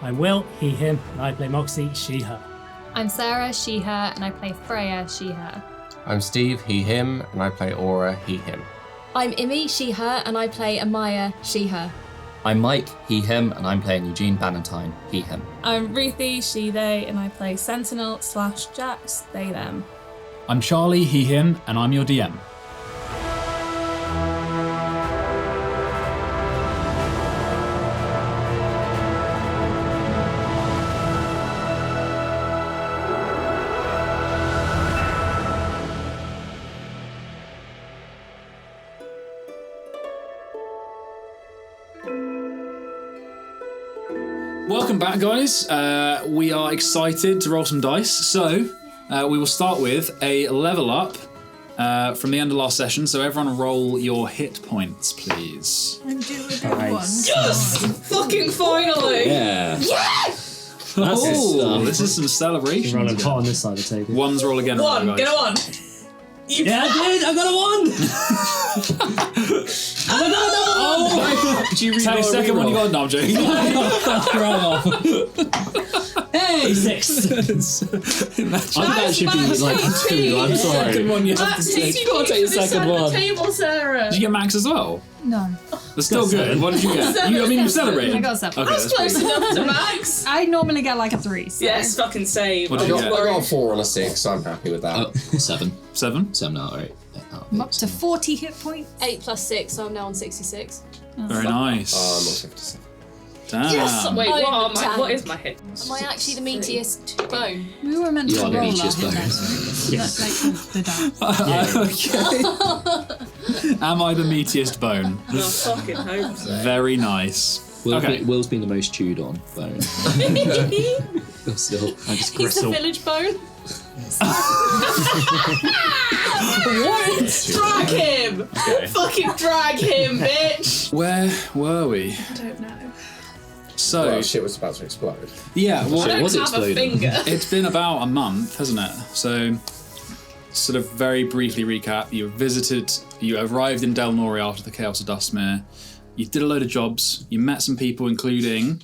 I'm Will, he, him, and I play Moxie, she, her. I'm Sarah, she, her, and I play Freya, she, her. I'm Steve, he, him, and I play Aura, he, him. I'm Imi, she, her, and I play Amaya, she, her. I'm Mike, he, him, and I'm playing Eugene Bannatyne, he, him. I'm Ruthie, she, they, and I play Sentinel/Jax, they, them. I'm Charlie, he, him, and I'm your DM. Welcome back, guys. We are excited to roll some dice. So, we will start with a level up from the end of last session. So, everyone roll your hit points, please. I'm doing a good one. Yes! Fucking finally! Yeah. Yes! Oh, this is some celebration. Rolling hot on this side of the table. Ones roll again. One, guys. get a one. Yeah, I did! I got a 1! Oh! Did you Take a second one you got. No, I'm joking. Hey, 6! That should be like 2, I'm sorry. Second one you have to Max, take. you got to take the second one. Table, Sarah. Did you get max as well? No. That's still good. What did you get? You celebrated. I got a 7. Okay, That's close enough to Max. I normally get like a 3. So. Yes, fucking same. What did you I get? got a 4 and a 6, so I'm happy with that. Oh, 7. 7? 7 out, right. I'm up to 40 hit points. 8 plus 6, so I'm now on 66. Very nice. I'm on 57. Damn. Yes! Wait, Oh, what is my hit? Am I actually the meatiest bone? We were meant to You are roll the our meatiest hit bone. dice, right? That's like the die. Okay. Am I the meatiest bone? I fucking hope so. Very nice. Okay. Will's been the most chewed on bone. Still, I just He's the gristle. village bone. What? Drag him! Okay. Fucking drag him, bitch! Where were we? I don't know. So, Well, shit was about to explode. yeah, well, I don't was have exploding. a finger. it's been about a month, hasn't it? So, sort of very briefly recap, you arrived in Delnori after the Chaos of Dustmere, you did a load of jobs, you met some people including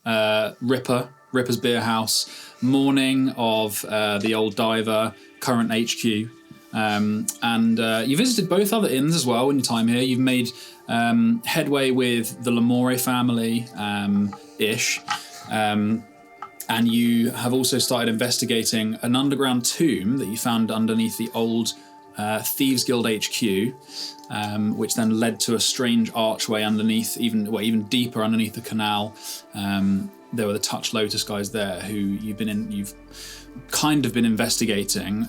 Ripper's Beer House, Morning of the Old Diver, current HQ, and you visited both other inns as well in your time here. You've made headway with the Lamorés family, ish, and you have also started investigating an underground tomb that you found underneath the old Thieves Guild HQ, which then led to a strange archway underneath, even deeper underneath the canal. There were the Touch Lotus guys there who you've kind of been investigating.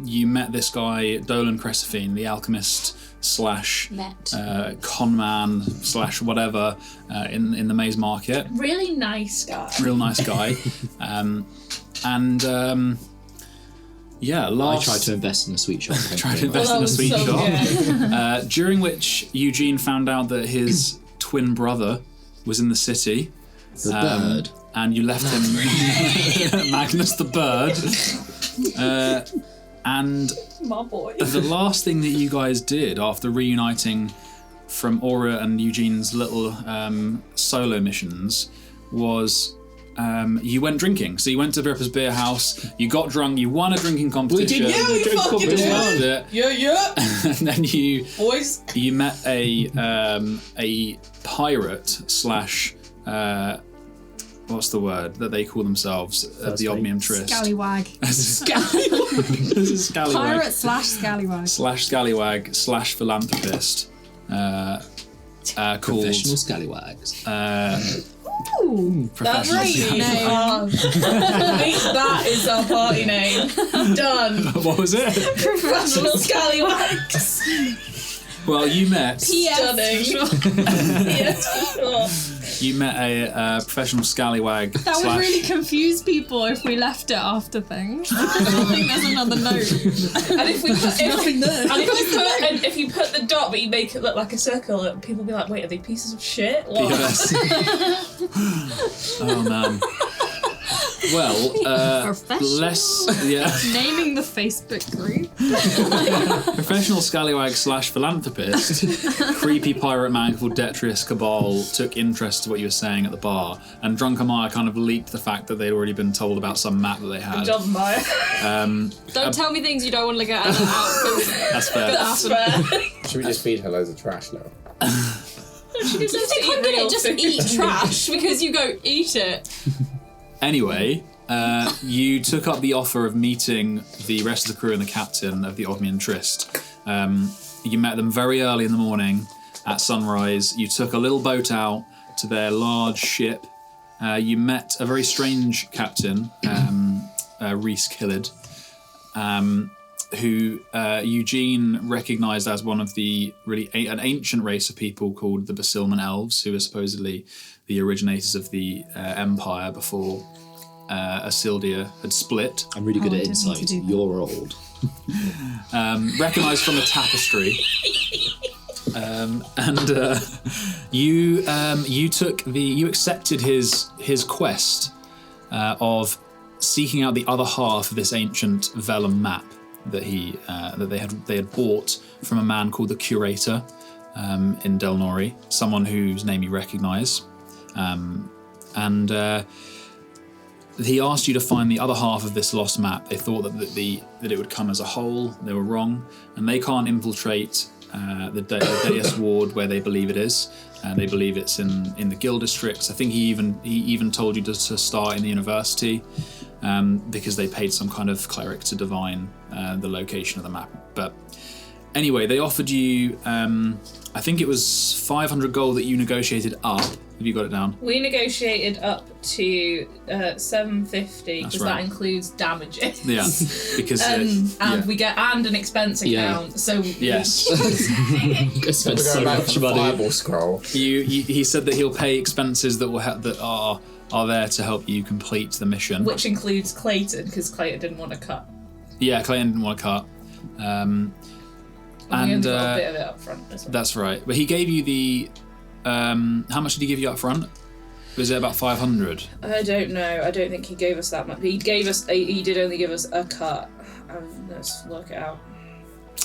You met this guy, Dolan Crissaphaene, the alchemist / con man / whatever in the maze market. Really nice guy. Real nice guy. Yeah, I tried to invest in a sweet shop. During which Eugene found out that his twin brother was in the city. The bird. And you left him, Magnus the bird. And My boy. the last thing that you guys did after reuniting from Aura and Eugene's little solo missions was you went drinking. So you went to Ripper's Beer House, you got drunk, you won a drinking competition. We fucking did. It. Yeah. And then Boys. you met a pirate / what's the word that they call themselves at the Omnium Tryst? Scallywag. This is Scallywag. Pirate / scallywag. / scallywag / philanthropist. Called Professional scallywags. That's professional right. scallywag. I think that is our party name. Done. What was it? Professional scallywags. Well, you met Stunning. Yes, for sure. you met a professional scallywag. That would really confuse people if we left it after things. Because I think there's another note. And if you put the dot but you make it look like a circle, people will be like, wait, are they pieces of shit? What? Oh man. Well, Professional. Naming the Facebook group. Professional scallywag / philanthropist, creepy pirate man called Detrius Cabal took interest to what you were saying at the bar, and Drunken Maya kind of leaked the fact that they'd already been told about some map that they had. Good job, Maya. Don't tell me things you don't want to get out. That's fair. That's fair. Should we just feed her loads of trash now? She You think I'm gonna just eat trash because you go eat it? Anyway, you took up the offer of meeting the rest of the crew and the captain of the Ogmian Tryst. You met them very early in the morning at sunrise. You took a little boat out to their large ship. You met a very strange captain, Rhys Killid, who Eugene recognised as one of the an ancient race of people called the Basilman Elves, who are supposedly the originators of the Empire before Asildia had split. I'm really good at insight. You're old. Recognised from the tapestry. You accepted his quest of seeking out the other half of this ancient vellum map that they had bought from a man called the Curator in Delnori, someone whose name you recognise, and he asked you to find the other half of this lost map. They thought that it would come as a whole. They were wrong, and they can't infiltrate the Deus Ward where they believe it is. They believe it's in the Guild districts. I think he even told you to start in the university because they paid some kind of cleric to divine the location of the map. But anyway, they offered you, I think it was 500 gold that you negotiated up. Have you got it down? We negotiated up to 750 because right. that includes damages. Yeah, because we get an expense account. Yeah. So yes. I spent so much money. Bible scroll. He said that he'll pay expenses that are there to help you complete the mission. which includes Clayton because Clayton didn't want to cut. Yeah, Clayton didn't want to cut. We only got a bit of it up front as well. That's right. But he gave you the. How much did he give you up front? Was it about 500? I don't know. I don't think he gave us that much. He did only give us a cut. Let's work it out.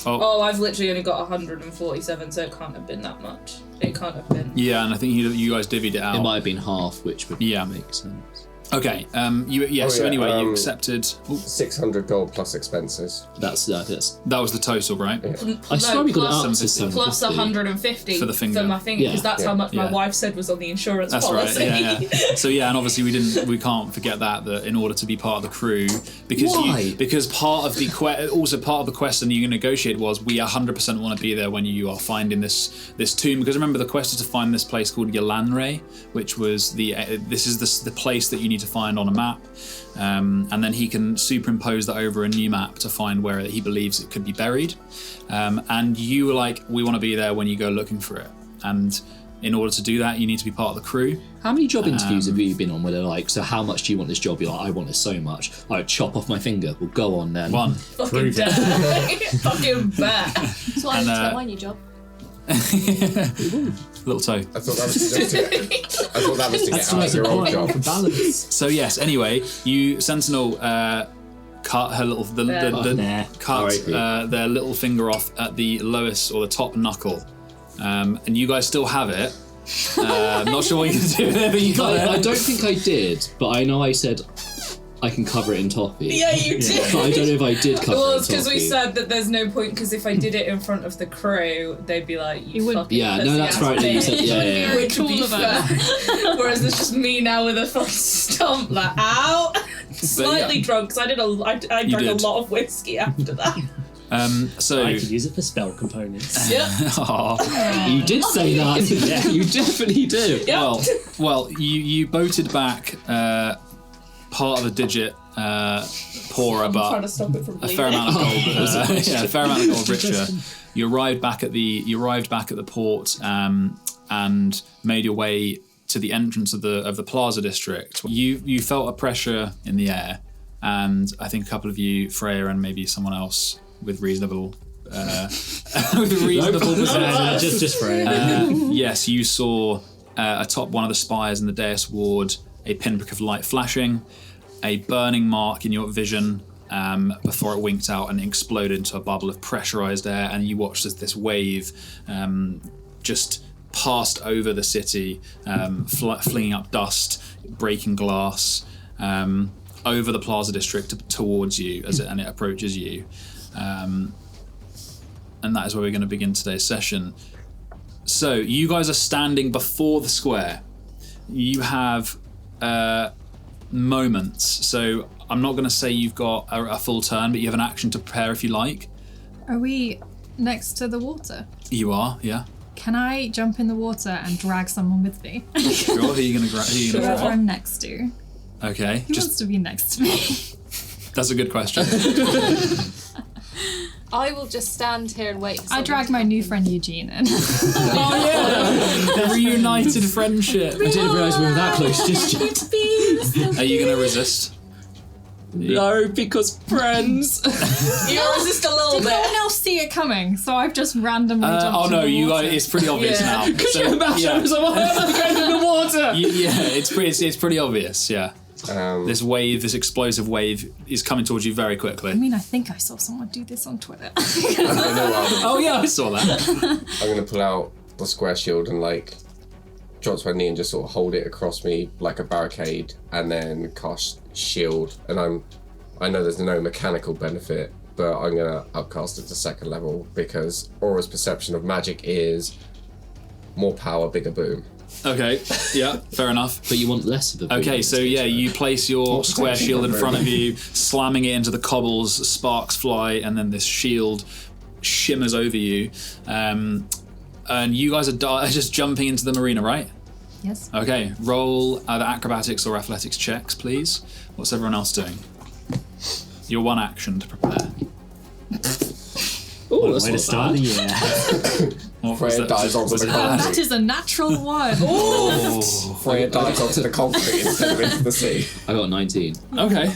Oh, I've literally only got 147, so it can't have been that much. It can't have been. Yeah, and I think you guys divvied it out. It might have been half, which would make sense. Okay. So anyway, you accepted. 600 gold plus expenses. That's That was the total, right? Yeah. I swear we got it up to 750. Plus 150 For the finger. for my finger, because that's how much my Yeah. wife said was on the insurance That's policy. right. Yeah. So yeah, and obviously we can't forget that in order to be part of the crew, because part of the quest and you negotiated was we 100% want to be there when you are finding this tomb, because remember the quest is to find this place called Yalanre, which was the place that you need to find on a map, and then he can superimpose that over a new map to find where he believes it could be buried, and you were like, we want to be there when you go looking for it, and in order to do that you need to be part of the crew. How many job interviews have you been on where they're like, so how much do you want this job? You're like, I want it so much. I would chop off my finger. Well, go on then. One. Fucking dead. Fucking bet. That's why I don't mind your job. Little toe. I thought that was to get out of your old job. Balance. So yes, anyway, you Sentinel cut her little their little finger off at the lowest or the top knuckle, and you guys still have it. I'm not sure what you can do with it, but you got it. I don't think I did, but I know I said I can cover it in toffee. Yeah, you did. But I don't know if I did cover Well, it it's in because toffee. we said that there's no point, because if I did it in front of the crew, they'd be like, you fucking Yeah, no, that's right. You said, yeah. Which would be fair. Whereas there's just me now with a fucking stomp, like, ow! Slightly drunk, because I drank a lot of whiskey after that. So I could use it for spell components. Yep. You did say that. Yeah. You definitely do. Yep. Well, you boated back part of the digit poorer, I'm trying but to stop it from a bleeding. fair amount of gold. A fair amount of gold richer. You arrived back at the port and made your way to the entrance of the Plaza district. You felt a pressure in the air, and I think a couple of you, Freya and maybe someone else with reasonable Just for it. yes, you saw atop one of the spires in the Deus Ward a pinprick of light flashing, a burning mark in your vision before it winked out and exploded into a bubble of pressurized air, and you watched as this wave just passed over the city, flinging up dust, breaking glass, over the Plaza District towards you and it approaches you. And that is where we're going to begin today's session. So you guys are standing before the square. You have moments. So I'm not going to say you've got a full turn, but you have an action to prepare if you like. Are we next to the water? You are, yeah. Can I jump in the water and drag someone with me? Sure. Who are you going to grab? Whoever I'm next to. Okay. Who wants to be next to me? That's a good question. I will just stand here and wait. I drag my new friend Eugene in. Oh yeah, the reunited friendship. I didn't realise we were that close just yet. Are you going to resist? No, because friends. You resist a little Did no one bit. else see it coming? So I've just randomly jumped Oh in no, the you water. guys, it's pretty obvious now. Could you imagine? I was like, why am I going in the water? It's pretty obvious. Yeah, this explosive wave is coming towards you very quickly. I mean, I think I saw someone do this on Twitter. I know what Oh yeah, I saw that. I'm going to pull out the square shield and like drop to my knee and just sort of hold it across me like a barricade, and then cast shield. And I know there's no mechanical benefit, but I'm going to upcast it to 2nd level because Aura's perception of magic is more power, bigger boom. Okay, yeah, fair enough. But you want less of a Okay, so yeah, you place your square shield in front of you, slamming it into the cobbles, sparks fly, and then this shield shimmers over you. And you guys are just jumping into the marina, right? Yes. Okay, roll either acrobatics or athletics checks, please. What's everyone else doing? Your one action to prepare. Oh, Way to start the year. What Freya was dives onto the That concrete. is a natural one. Freya dives onto the concrete instead of into the sea. I got 19. Okay.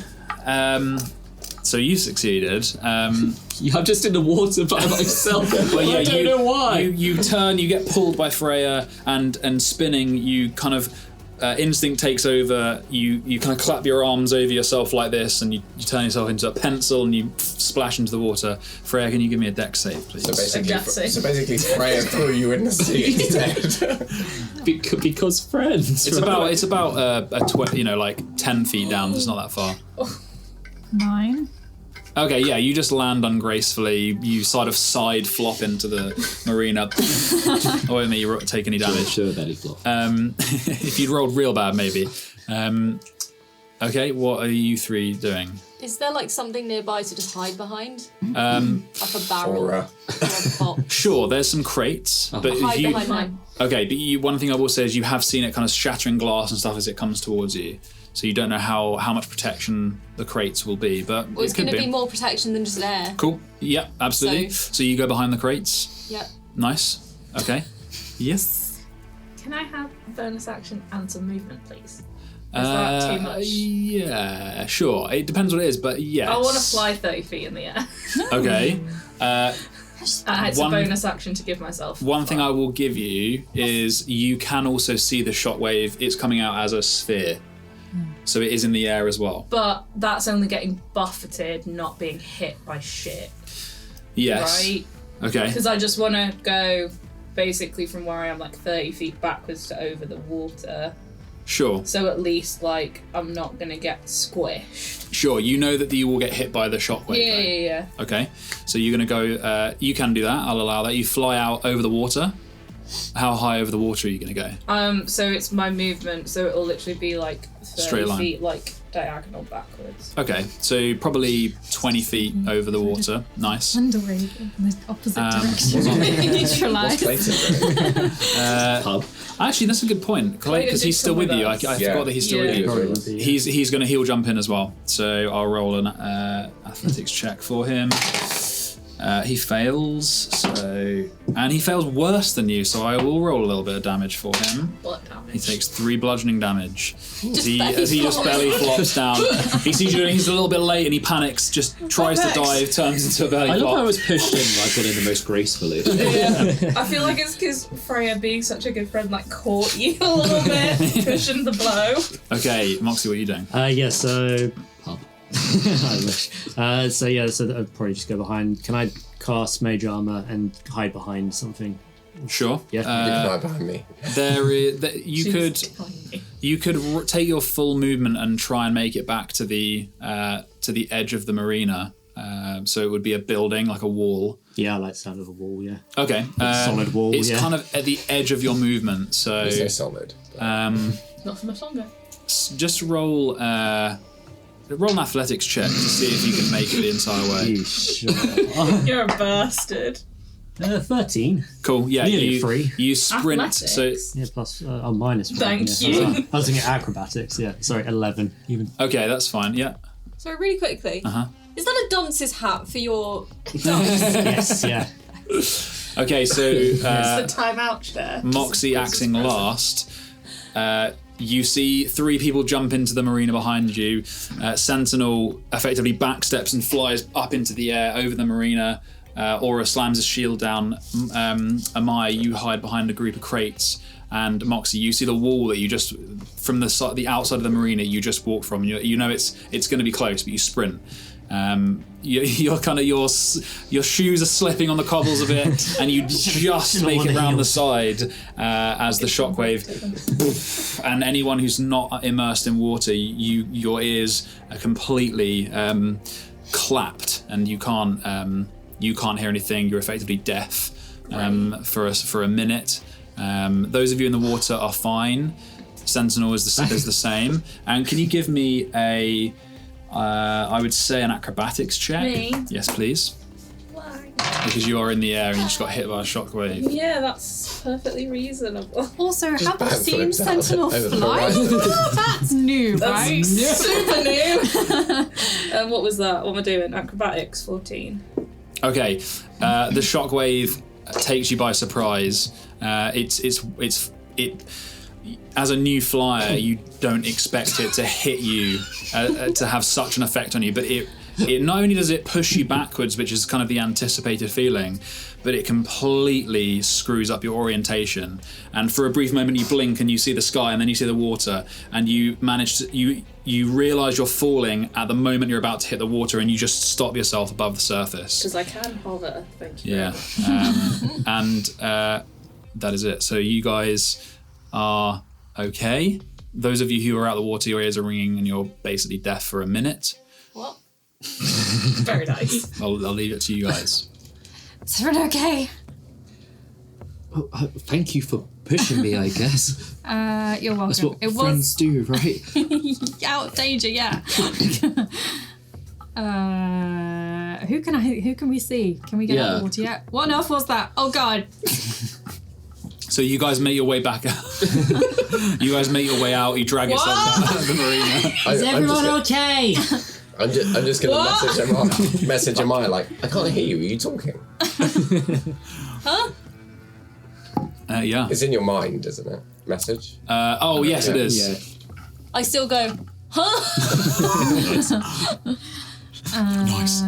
So you succeeded. Yeah, I'm just in the water by myself. Well, yeah, I don't know why. You turn, you get pulled by Freya, and spinning, you kind of instinct takes over. You kind of clap your arms over yourself like this, and you turn yourself into a pencil, and you splash into the water. Freya, can you give me a dex save, please? So basically, Freya threw you in the sea instead. Because friends. It's about like 10 feet down. It's not that far. 9. Okay, yeah, you just land ungracefully. You sort of side flop into the marina. I won't make you take any damage. Sure, belly flop. If you'd rolled real bad, maybe. Okay, what are you three doing? Is there like something nearby to just hide behind? Like a barrel or Aura. a box? Sure, there's some crates, but Hide behind mine. okay. But one thing I will say is you have seen it kind of shattering glass and stuff as it comes towards you, so you don't know how much protection the crates will be. But Well, it's it could going to be be more protection than just air. cool. Yeah, absolutely. So you go behind the crates. Yep. Nice. Okay. Yes. Can I have a bonus action and some movement, please? Is that too much? Yeah, sure. It depends what it is, but yes. I want to fly 30 feet in the air. Okay. It's a bonus action to give myself. One thing I will give you is you can also see the shockwave. It's coming out as a sphere. So it is in the air as well. But that's only getting buffeted, not being hit by shit. Yes. Right? Okay. Because I just want to go basically from where I am, like 30 feet backwards to over the water. Sure. So at least, like, I'm not going to get squished. Sure. You know that you will get hit by the shockwave. Yeah. Okay. So you're going to go. You can do that. I'll allow that. You fly out over the water. How high over the water are you going to go? So it's my movement, so it'll literally be like 30 Straight line. feet, like diagonal backwards. Okay. So probably 20 feet over the water. Nice. Underway in the opposite direction. What's Neutralised. Clayton doing? Pub. Actually, that's a good point, Clay, because he's still with you. I Yeah. forgot that he's still Yeah. with you. He's going to heal jump in as well. So I'll roll an athletics check for him. He fails, and he fails worse than you, so I will roll a little bit of damage for him. What damage? He takes 3 bludgeoning damage as he just belly flops down. He sees you and he's a little bit late and he panics, just tries to dive, turns into a belly I love flop. how I was pushed in and I got in the most gracefully. Yeah. I feel like it's because Freya, being such a good friend, like caught you a little bit, cushioned the blow. Okay, Moxie, what are you doing? Yeah, so... Pub. I wish. So I'd probably just go behind. Can I cast Mage Armor and hide behind something? Sure. Yeah. You can hide behind me. There is... You could take your full movement and try and make it back to the edge of the marina. So it would be a building, like a wall. Yeah, I like the sound of a wall, yeah. Okay. Solid wall, It's yeah. kind of at the edge of your movement, so... You say solid. Not for much longer. Just roll an athletics check to see if you can make it the entire way. You sure? You're a bastard. 13. Cool, yeah. Nearly 3. You sprint, Athletics. Yeah, plus... minus 1. Thank yeah. you. I was thinking acrobatics, yeah. Sorry, 11 even. so... Okay, that's fine, yeah. So really quickly, Uh-huh. is that a dunce's hat for your dunce? Yes, yeah. Okay, so It's the time out there. Moxie acting last. You see 3 people jump into the marina behind you. Sentinel effectively backsteps and flies up into the air over the marina. Aura slams his shield down. Amai, you hide behind a group of crates. And Moxie, you see the wall that you just, from the outside of the marina you just walked from. You know it's going to be close, but you sprint. Your shoes are slipping on the cobbles a bit, and you just make it round the side as the shockwave, and anyone who's not immersed in water, your ears are completely clapped, and you can't hear anything. You're effectively deaf for a minute. Those of you in the water are fine. Sentinel is the same. And can you give me a I would say an acrobatics check. Me? Yes, please. Why? Because you are in the air and you just got hit by a shockwave. Yeah, that's perfectly reasonable. Also, have you bang for seen himself Sentinel over the fly? horizon. That's new, right? Super new. What was that? What am I doing? Acrobatics, 14. Okay, the shockwave takes you by surprise. As a new flyer, you don't expect it to hit you, to have such an effect on you, but it not only does it push you backwards, which is kind of the anticipated feeling, but it completely screws up your orientation. And for a brief moment you blink and you see the sky and then you see the water, and you realise you're falling at the moment you're about to hit the water, and you just stop yourself above the surface. Because I can hover, thank you. Yeah. And that is it. So you guys are okay. Those of you who are out of the water, your ears are ringing and you're basically deaf for a minute. What? Very nice. I'll leave it to you guys. Is everyone okay? Oh, thank you for pushing me, I guess. You're welcome. That's what It friends do, right? out of danger, yeah. Who can we see? Can we get out of the water yet? What on earth was that? Oh god. So you guys make your way back out. You guys make your way out. You drag yourself out of the marina. Is everyone okay? I'm just going to message Amaya like, I can't hear you. Are you talking? Huh? Yeah. It's in your mind, isn't it? Message? Oh, yes, it is. Yeah. I still go, huh? Nice.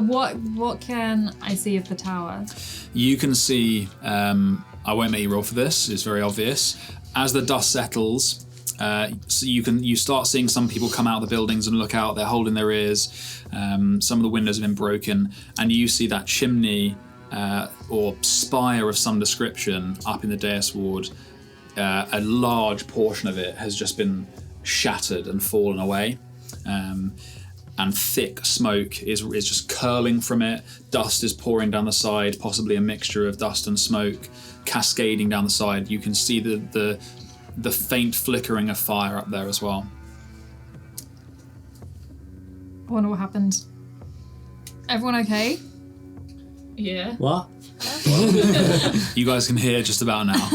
What can I see of the tower? You can see, I won't make you roll for this, it's very obvious. As the dust settles, so you start seeing some people come out of the buildings and look out, they're holding their ears. Some of the windows have been broken, and you see that chimney or spire of some description up in the dais ward. A large portion of it has just been shattered and fallen away. And thick smoke is just curling from it. Dust is pouring down the side, possibly a mixture of dust and smoke cascading down the side. You can see the faint flickering of fire up there as well. I wonder what happened. Everyone okay? Yeah. What? You guys can hear just about now.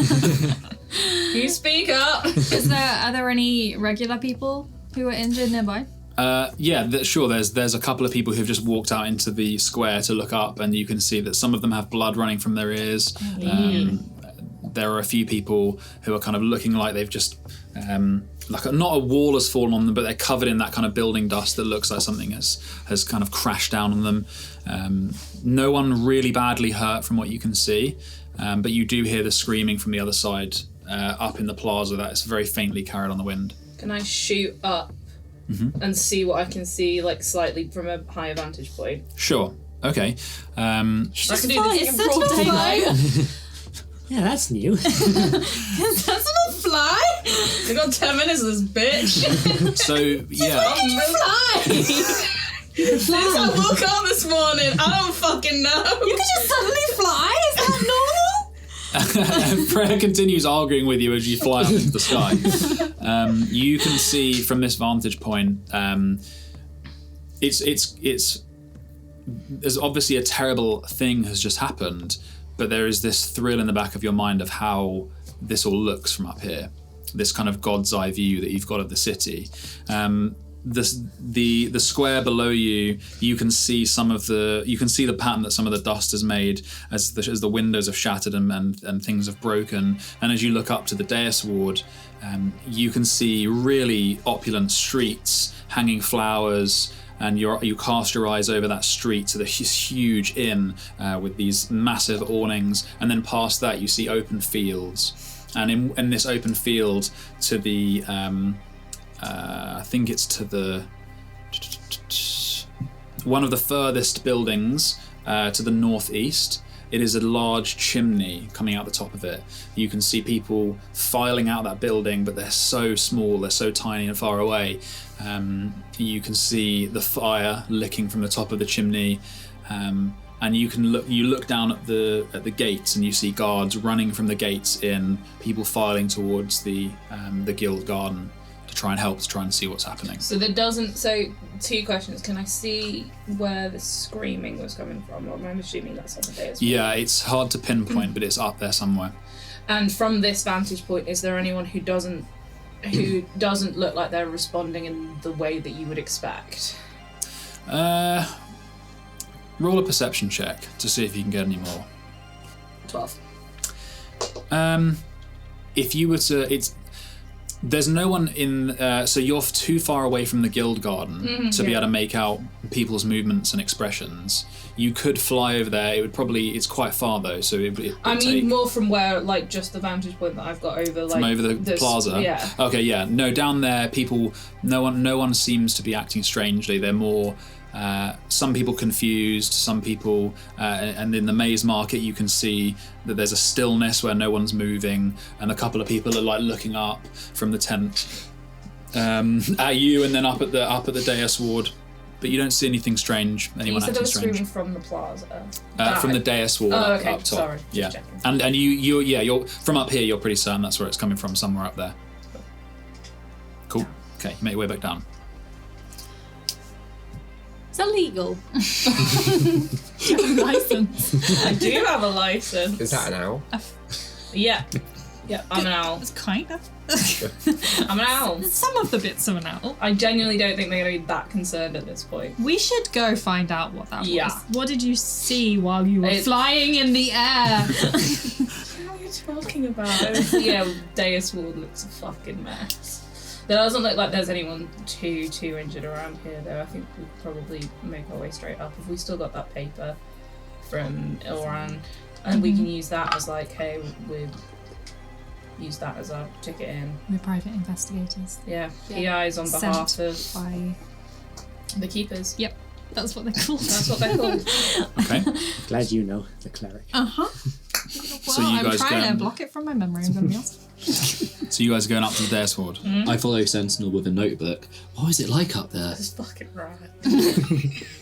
You speak up. Are there any regular people who are injured nearby? Sure. There's a couple of people who've just walked out into the square to look up, and you can see that some of them have blood running from their ears. There are a few people who are kind of looking like they've just not a wall has fallen on them, but they're covered in that kind of building dust that looks like something has kind of crashed down on them. No one really badly hurt from what you can see, but you do hear the screaming from the other side up in the plaza that is very faintly carried on the wind. Can I shoot up and see what I can see, like slightly from a higher vantage point? Sure. Okay. I can do this in Is broad that a daylight. Yeah, that's new. That's not a fly. We've got 10 minutes of this bitch. So yeah. Since I woke up this morning, I don't fucking know. You could just suddenly fly? Is that normal? Freya continues arguing with you as you fly up into the sky. You can see from this vantage point, it's there's obviously a terrible thing has just happened, but there is this thrill in the back of your mind of how this all looks from up here. This kind of god's eye view that you've got of the city. The square below you, you can see the pattern that some of the dust has made as the windows have shattered and things have broken. And as you look up to the dais ward, you can see really opulent streets, hanging flowers, and you cast your eyes over that street to this huge inn with these massive awnings, and then past that you see open fields. And in this open field to the, I think it's to the, one of the furthest buildings to the northeast, it is a large chimney coming out the top of it. You can see people filing out that building, but they're so small, they're so tiny and far away. You can see the fire licking from the top of the chimney. And you look down at the gates, and you see guards running from the gates in, people filing towards the guild garden to try and see what's happening. So two questions. Can I see where the screaming was coming from? Or I'm assuming that's on the dais. Yeah, it's hard to pinpoint, but it's up there somewhere. And from this vantage point, is there anyone who doesn't look like they're responding in the way that you would expect? Roll a perception check to see if you can get any more. 12. If you were to, there's no one in. So you're too far away from the guild garden to be able to make out people's movements and expressions. You could fly over there. It's quite far though. So I mean, more from where, like, just the vantage point that I've got over, like, from over the plaza. Yeah. Okay. Yeah. No, down there, people. No one seems to be acting strangely. They're more. Some people confused, some people, and in the maze market you can see that there's a stillness where no one's moving, and a couple of people are like looking up from the tent at you, and then up at the dais ward, but you don't see anything strange. Anyone acting strange? You said they were screaming from the plaza. From the dais ward up top. Sorry. Yeah, and you're from up here. You're pretty certain that's where it's coming from, somewhere up there. Cool. Okay, you make your way back down. Is that legal? You have a license. I do have a license. Is that an owl? Yeah. Yeah, I'm an owl. It's kind of. I'm an owl. Some of the bits of an owl. I genuinely don't think they're going to be that concerned at this point. We should go find out what that Yeah. was. What did you see while you were flying in the air? What are you talking about? Yeah, dais ward looks a fucking mess. There doesn't look like there's anyone too injured around here, though. I think we'll probably make our way straight up. If we still got that paper from Ilran, and we can use that as, like, hey, we use that as our ticket in. We're private investigators. Yeah, PIs on behalf of by the keepers. Yep, that's what they're called. That's what they're called. Okay. Glad you know the cleric. Well, So you I'm guys trying to block it from my memory. I'm going to be honest. So you guys are going up to the dais ward. I follow Sentinel with a notebook. What is it like up there? It's fucking right.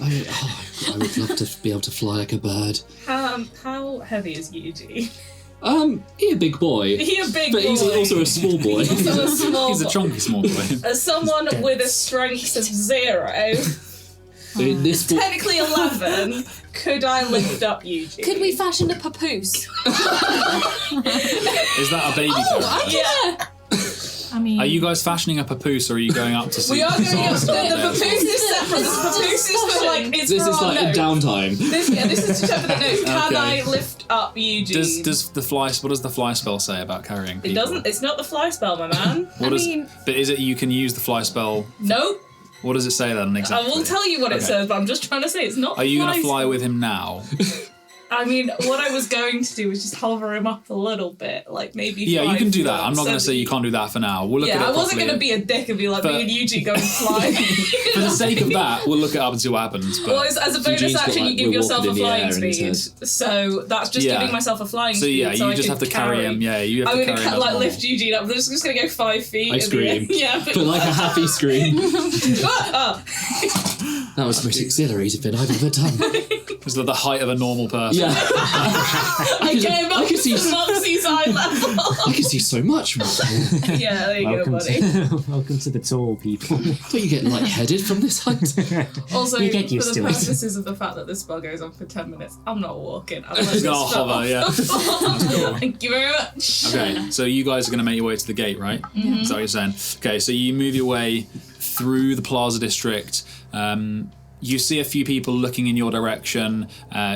I would love to be able to fly like a bird. How heavy is Yuji? He a big boy. He a big but boy. he's also a small boy. He's also a small He's a chunky small boy. As someone with a strength of 0, technically 11, could I lift up Yuji? Could we fashion a papoose? Is that a baby character? Yeah. I mean, Are you guys fashioning a papoose, or are you going up to see? We are going up. The there? papoose is separate. The papoose is for like it's This for is our like a notes. downtime. This is to check for the notes. Can Okay. I lift up Eugene? Does the fly? What does the fly spell say about carrying people? It doesn't. It's not the fly spell, my man. But is it you can use the fly spell? Nope. What does it say then exactly? I will tell you what it Okay. says, but I'm just trying to say it's not. Are you going to fly with him now? I mean, what I was going to do was just hover him up a little bit, like maybe. Yeah, you can do that. fly I'm not going to so say you can't do that for now. We'll look at it Yeah, I wasn't properly. going to be a dick and be like, But- me and Eugene go and fly. For the sake of that, we'll look it up and see what happens. But Well, as a bonus Eugene's got, action, like, you give we're yourself walking a in the flying air and he speed. says- So that's just Yeah. giving myself a flying so speed. yeah, so you I just could have to carry him. Yeah, you have I'm to going carry to him. like as lift normal. Eugene up. I'm just going to go 5 feet. I in the scream. air. Yeah, But like a happy scream. Ah! That was the most exhilarating thing I've ever done. It's the height of a normal person. Yeah. I get him up could to see- the seaside level. I can see so much more. Yeah, there you go, Welcome buddy. welcome to the tall people. Don't you get lightheaded from this height? Also, You get for used the to it. purposes of the fact that this spell goes on for 10 minutes, I'm not walking. I'm He's gonna hover, yeah. Thank you very much. Okay, so you guys are going to make your way to the gate, right? Is that what you're saying? Okay, so you move your way through the Plaza District. You see a few people looking in your direction.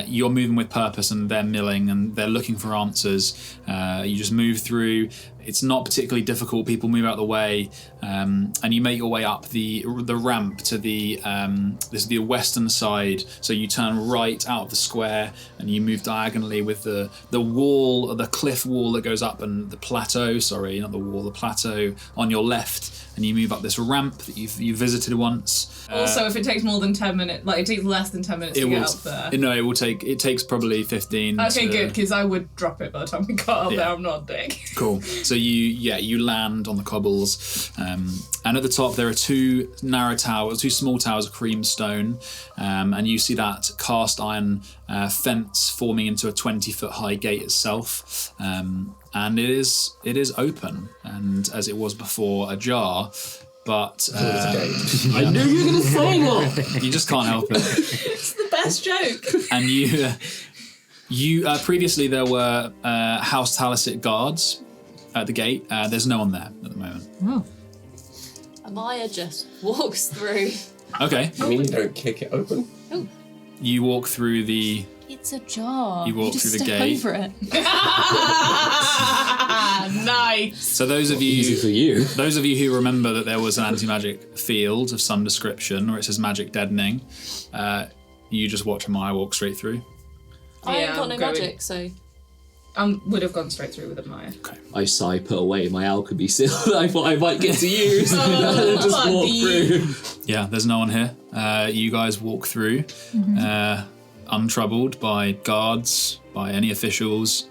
You're moving with purpose and they're milling and they're looking for answers. You just move through. It's not particularly difficult. People move out of the way, and you make your way up the ramp to the this is the western side. So you turn right out of the square and you move diagonally with the wall, the cliff wall that goes up, and the plateau. Sorry, not the wall, the plateau on your left. And you move up this ramp that you visited once. Also, if it takes more than 10 minutes, like it takes less than 10 minutes to get up there. No, it will take. It takes probably 15. Okay, to- good, because I would drop it by the time we got up Yeah. there. I'm not a dick. Cool. So you land on the cobbles, and at the top there are two small towers of cream stone, and you see that cast iron fence forming into a 20-foot high gate itself, and it is open, and as it was before, ajar. But I knew you were going to say that! you just can't help it. It's the best joke. And you previously there were House Talisit guards at the gate. There's no one there at the moment. Amaya just walks through. Okay. I mean, you don't kick it open. You walk through the. It's a jar. You walk just through the step gate. over it. Nice. So those of Easy for you. who remember that there was an anti-magic field of some description, where it says magic deadening, you just watch Amaya walk straight through. I ain't Yeah, got I'm no going- magic, so Would have gone straight through with Amaya. I sigh, put away my alchemy seal that I thought I might get to use. Oh, and just walk buddy. through. Yeah, there's no one here. You guys walk through, untroubled by guards, by any officials,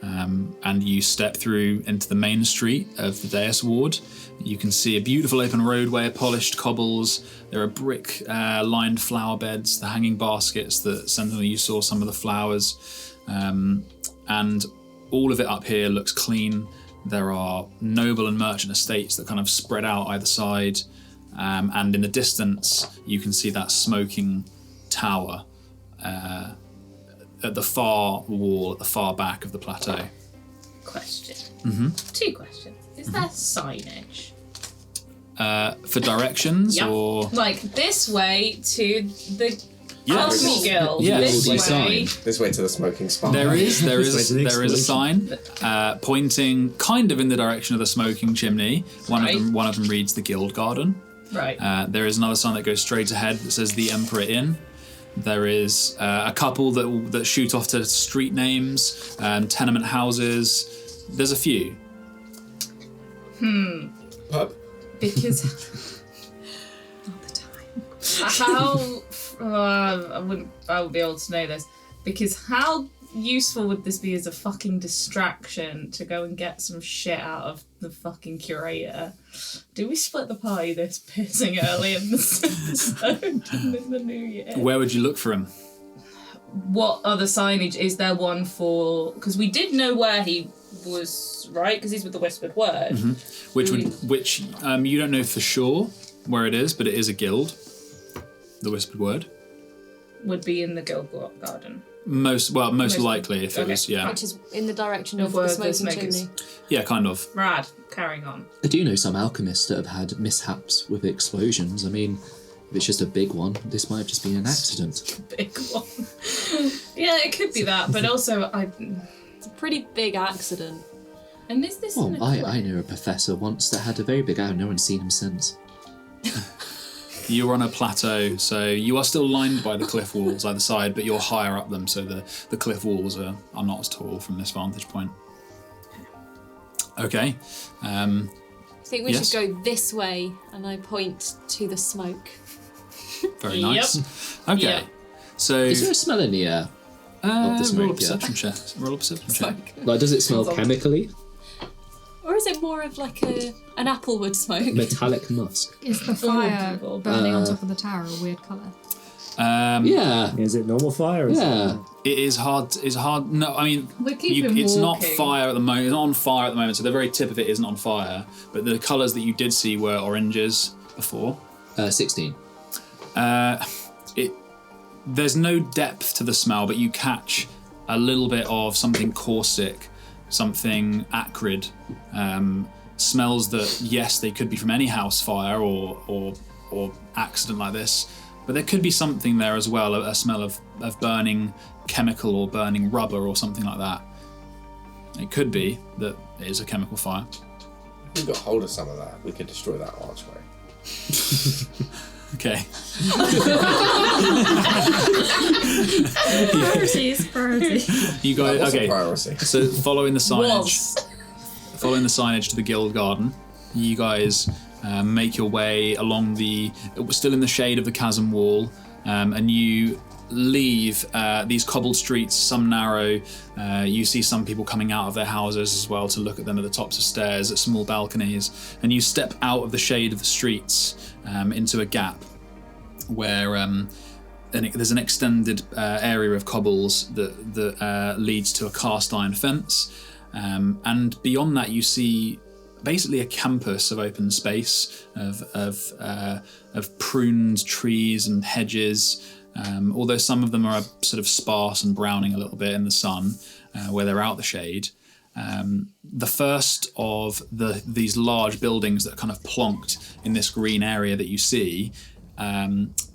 and you step through into the main street of the Deus Ward. You can see a beautiful open roadway, polished cobbles. There are brick-lined flower beds, the hanging baskets that Sentinel, you saw some of the flowers. And all of it up here looks clean. There are noble and merchant estates that kind of spread out either side. And in the distance, you can see that smoking tower at the far wall, at the far back of the plateau. Question. Mm-hmm. 2 questions. Is there signage? For directions, Yeah. or Like this way to the Yes. Alchemy Guild. Yes. This Like way. sign. This way to the smoking spot. there is This way to the a sign pointing kind of in the direction of the smoking chimney. One of them reads the Guild Garden. Right. There is another sign that goes straight ahead that says the Emperor Inn. There is a couple that shoot off to street names, tenement houses. There's a few. Pub. Because not the time. I would be able to know this. Because how useful would this be as a fucking distraction to go and get some shit out of the fucking curator? Do we split the party this pissing early in this episode and in the new year? Where would you look for him? What other signage is there? One for, because we did know where he was, right? Because he's with the whispered word. Which you don't know for sure where it is, but it is a guild. The Whispered Word. Would be in the guild garden. Most likely, if it was, yeah. Which is in the direction of where the the smoking smoke is. chimney. Yeah, kind of. Rad. Carrying on. I do know some alchemists that have had mishaps with explosions. I mean, if it's just a big one, this might have just been an accident. Big one. Yeah, it could be that, but also It's a pretty big accident. And is this in Well, a I knew a professor once that had a very big eye. No one's seen him since. You're on a plateau, so you are still lined by the cliff walls either side, but you're higher up them, so the cliff walls are not as tall from this vantage point. Okay. I think we Yes? should go this way, and I point to the smoke. Very nice. Okay. Yep. So Is there a smell in the air of the smoke? roll a perception check. Roll a perception check. Like, does it smell chemically? Or is it more of like an applewood smoke? Metallic musk. Is the fire people. burning on top of the tower a weird colour? Yeah. Is it normal fire? Or is Yeah. It is hard. It's hard. No, I mean, We're keeping it's not walking. fire at the moment. It's not on fire at the moment, so the very tip of it isn't on fire. But the colours that you did see were oranges before. 16. There's no depth to the smell, but you catch a little bit of something caustic, something acrid. Smells that, yes, they could be from any house fire or accident like this, but there could be something there as well, a smell of burning chemical or burning rubber or something like that. It could be that it is a chemical fire. If we got hold of some of that, we could destroy that archway. Okay. Priorities. You guys, What's the okay. priority? So following the signage. Was. Following the signage to the guild garden, you guys make your way along still in the shade of the chasm wall, and you leave these cobbled streets, some narrow. You see some people coming out of their houses as well to look at them at the tops of stairs, at small balconies, and you step out of the shade of the streets into a gap where there's an extended area of cobbles that leads to a cast iron fence. And beyond that, you see basically a campus of open space of pruned trees and hedges. Although some of them are sort of sparse and browning a little bit in the sun, where they're out the shade. The first of these large buildings that are kind of plonked in this green area that you see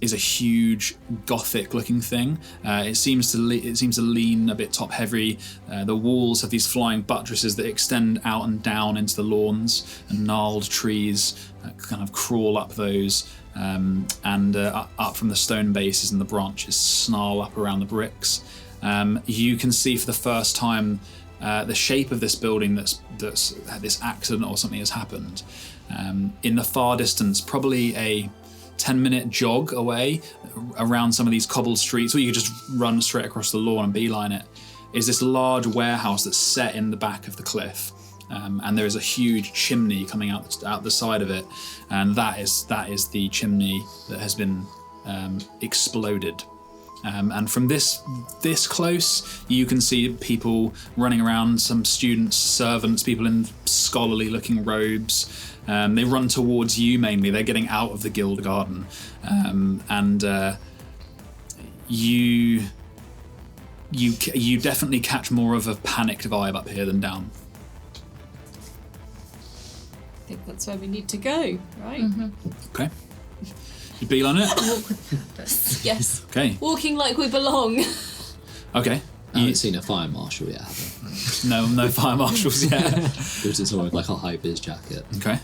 is a huge Gothic-looking thing. It seems to lean a bit top-heavy. The walls have these flying buttresses that extend out and down into the lawns, and gnarled trees kind of crawl up those, and up from the stone bases, and the branches snarl up around the bricks. You can see for the first time the shape of this building that's had this accident or something has happened. In the far distance, probably a 10-minute jog away around some of these cobbled streets, or you could just run straight across the lawn and beeline it, is this large warehouse that's set in the back of the cliff. And there is a huge chimney coming out the side of it, and that is the chimney that has been exploded. And from this close, you can see people running around, some students, servants, people in scholarly-looking robes. They run towards you mainly. They're getting out of the guild garden, and you definitely catch more of a panicked vibe up here than down. I think that's where we need to go, right? Okay. You beeline it? Yes. Okay. Walking like we belong. Okay. I haven't seen a fire marshal yet, have I? No fire marshals yet. It was in someone with like a high-vis jacket. Okay.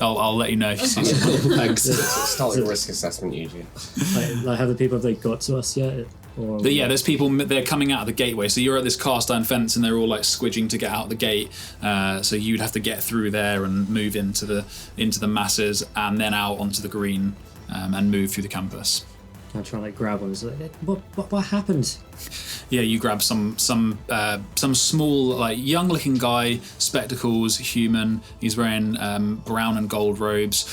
I'll let you know if you see something. Thanks. Start your risk assessment, Eugene. like have the people, have they got to us yet? Or But yeah, there's people, they're coming out of the gateway. So you're at this cast iron fence and they're all like squidging to get out the gate. So you'd have to get through there and move into the masses and then out onto the green and move through the campus. I try and like grab one. It's like, what happened? Yeah, you grab some small, like young looking guy, spectacles, human. He's wearing brown and gold robes.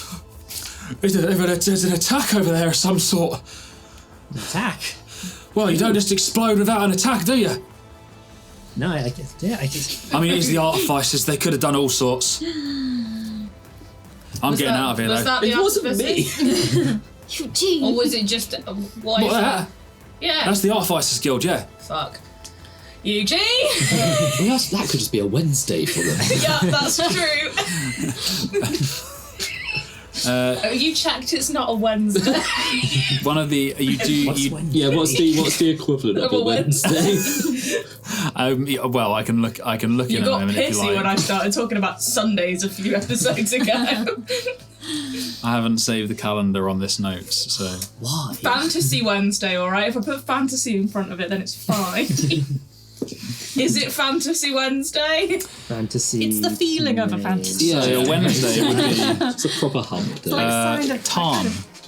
There's an attack over there of some sort. An attack? Well, you don't just explode without an attack, do you? No, I just. I mean, it's the artificers. They could have done all sorts. I'm getting out of here, Was though. that the It wasn't artificers? Eugene. Or was it just What? Yeah. That's the Artificers Guild, yeah. Fuck. Eugene? Well, that could just be a Wednesday for them. Yeah, that's true. You checked it's not a Wednesday. One of the what's the equivalent of a Wednesday? Well, I can look in a moment if you got like. pissy when I started talking about Sundays a few episodes ago. I haven't saved the calendar on this note, so Why? Fantasy Wednesday, alright? If I put fantasy in front of it, then it's fine. Is it Fantasy Wednesday? Fantasy. It's the feeling of a fantasy. Yeah, Wednesday would be it's a proper hump day. Like signed a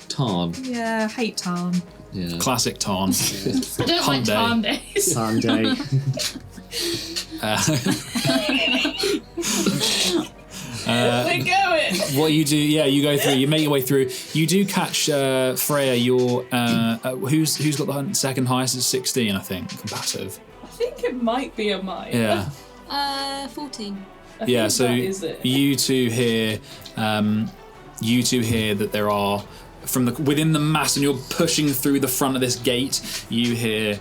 Tarn. Yeah, hate Tarn. Yeah. Classic Tarn. I don't Hunt like day. Tarn days. Sunday. We're going. What you do? Yeah, you go through. You make your way through. You do catch Freya. Your who's got the second highest? Is 16, I think, competitive. I think it might be a mine. Yeah. 14. I Yeah. think So that is it. you two hear that there are within the mass, and you're pushing through the front of this gate. You hear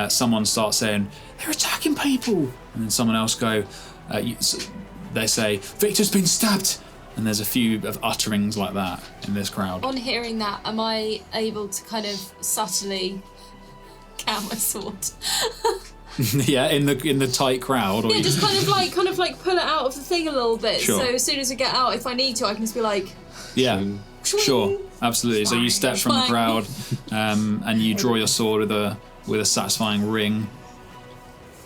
someone start saying, "They're attacking people," and then someone else go. They say, "Victor's been stabbed," and there's a few of utterings like that in this crowd. On hearing that, am I able to kind of subtly count my sword? Yeah, in the tight crowd. Or Yeah, just kind of like pull it out of the thing a little bit. Sure. So as soon as I get out, if I need to, I can just be like, Yeah, sure, absolutely. So you step from the Fine. crowd, and you draw your sword with a satisfying ring.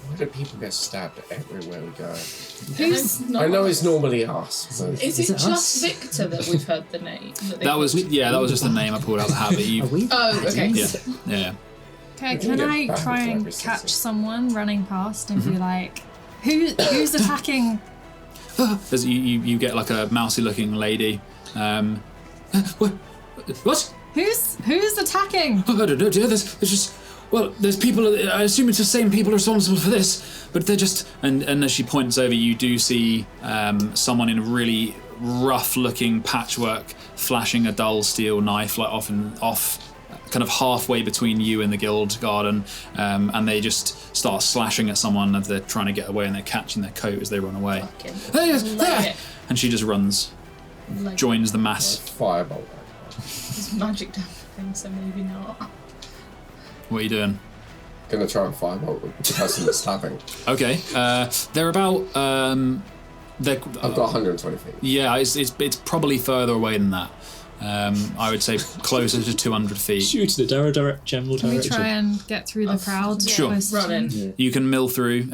Why do people get stabbed everywhere we go? Who's I know it's normally us, but Is it just Victor that we've heard the name? That was just the name I pulled out of the hat. But you, Oh, okay. yeah. Okay, We can can get I back try into and every catch season. someone running past and be like, who's attacking? As you get like a mousy looking lady. What? Who's attacking? Oh, I don't know, dear. There's just. Well, there's people. I assume it's the same people responsible for this, but they're just. And as she points over, you do see someone in a really rough-looking patchwork, flashing a dull steel knife, like off, kind of halfway between you and the guild garden, and they just start slashing at someone as they're trying to get away, and they're catching their coat as they run away. Hey, there! And she just runs, joins the mass. firebolt. It's magic damn thing, so maybe not. What are you doing? Gonna try and firebolt the person that's stabbing. Okay, they're about. I've got 120 feet. Yeah, it's probably further away than that. I would say closer to 200 feet. Shoot in the general Can we direction. try and get through the crowd? Sure. Close to- Running. You can mill through,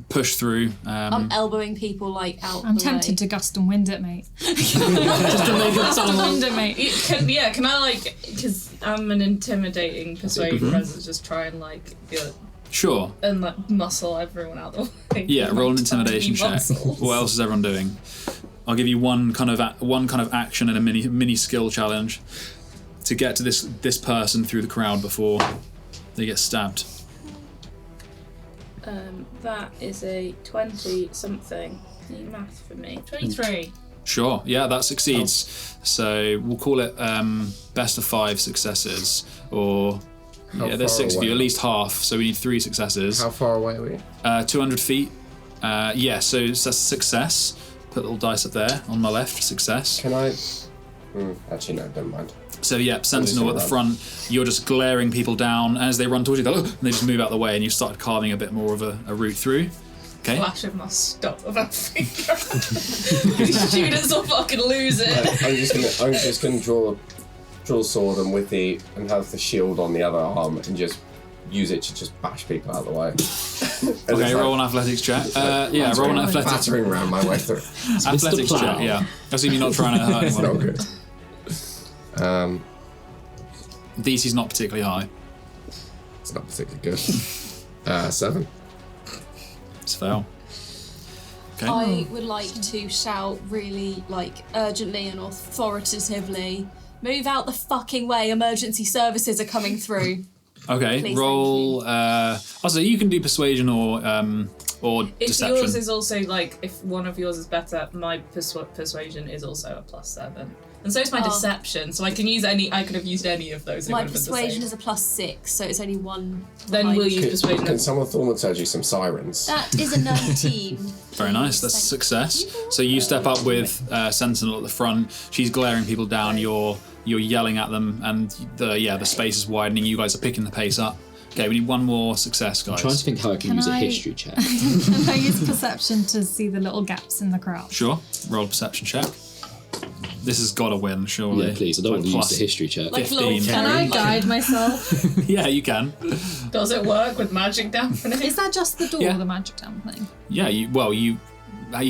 push through. I'm elbowing people like out I'm the tempted way. to gust and wind it, mate. Just to make it Gust and sound wind it, mate. Can I like, because I'm an intimidating persuade presence, just try and like be like, Sure. and like muscle everyone out the way. Yeah, roll an intimidation check. Muscles. What else is everyone doing? I'll give you one kind of action and a mini skill challenge to get to this person through the crowd before they get stabbed. That is a 20 something. Can you math for me? 23. Sure, yeah, that succeeds. So we'll call it best of 5 successes, or there's 6 of you, at least half. So we need 3 successes. How far away are we? 200 feet. Yeah, so that's a success. Put a little dice up there on my left. Success. Can I? Actually, no, never mind. So yeah, Sentinel at the front. You're just glaring people down as they run towards you. They go, "Oh," and they just move out the way, and you start carving a bit more of a route through. Okay. Flash of my stop of a finger. These students will fucking lose it. I'm just gonna draw sword and and have the shield on the other arm and just use it to just bash people out of the way. Okay, roll an athletics check. Yeah, roll an athletics. Battering around my way through. Athletics Plow. check. Yeah. I assume you're not trying to hurt It's not anyone. good. DC's not particularly high. It's not particularly good. 7. It's fail. Okay. I would like to shout really like urgently and authoritatively, move out the fucking way, emergency services are coming through. Okay. Please, Roll. Also, you can do persuasion or or If deception. yours is also like, if one of yours is better, my persuasion is also a +7. And so is my deception, so I can use any. I could have used any of those. My persuasion is a +6, so it's only one. Then behind. we'll use persuasion. Can someone thaumaturgy some sirens? That is a 19. Very nice. That's a success. So you step up with Sentinel at the front. She's glaring people down. You're yelling at them, and the space is widening. You guys are picking the pace up. Okay, we need one more success, guys. I'm trying to think how I can use a I- history check. Can I use perception to see the little gaps in the crowd? Sure. Roll a perception check. This has got to win, surely. Yeah, please. I don't want to use Plus the history check. Like 15. little Can I guide myself? Yeah, you can. Does it work with magic dampening? Is that just the door, Yeah. the magic down thing? Yeah, you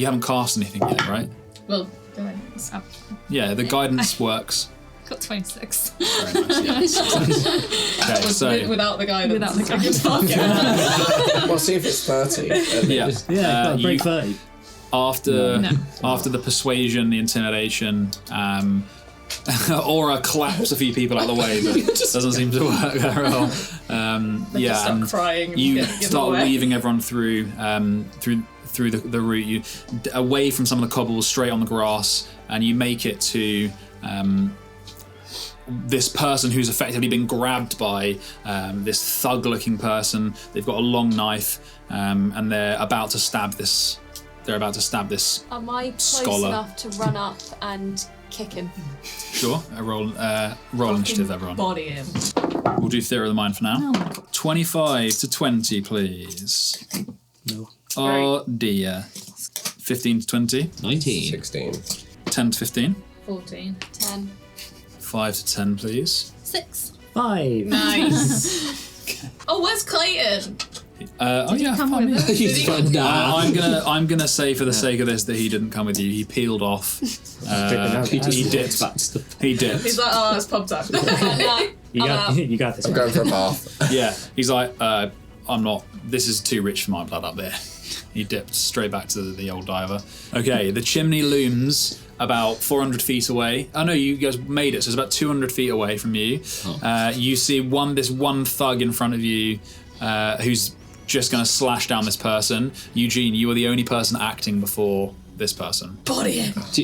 haven't cast anything yet, right? Well, go ahead. Oh, Yeah, the guidance works. got 26. Very nice, yeah. Okay, so Without the guidance. Without the guidance. Well, see if it's 30. yeah, Yeah, you- break 30. after No. after the persuasion, the intimidation, Aura claps a few people out of the way, but doesn't seem to work very well. Just Yeah, start and crying. And you get in the start way. weaving everyone through the route. You away from some of the cobbles, straight on the grass, and you make it to this person who's effectively been grabbed by this thug-looking person. They've got a long knife, and they're about to stab this. They're about to stab this. Am I close Scholar. enough to run up and kick him? Sure, roll initiative, everyone. Body him. We'll do theory of the mind for now. Oh my god. 25 to 20, please. No. Oh dear. 15 to 20, 19. 16. 10 to 15, 14. 10. 5 to 10, please. 6. 5. Nice. Oh, where's Clayton? Oh yeah, come fine, with yeah. us? I'm gonna say for the sake of this that he didn't come with you. He peeled off. He dipped. He dipped. He's like, oh, it's pub time. No, You I'm got, out. you got this. I'm going for a bath. Yeah. He's like, I'm not. This is too rich for my blood up there. He dipped straight back to the old diver. Okay, the chimney looms about 400 feet away. Oh no, you guys made it, so it's about 200 feet away from you. You see this one thug in front of you who's just going to slash down this person. Eugene, you are the only person acting before this person. Body him. Do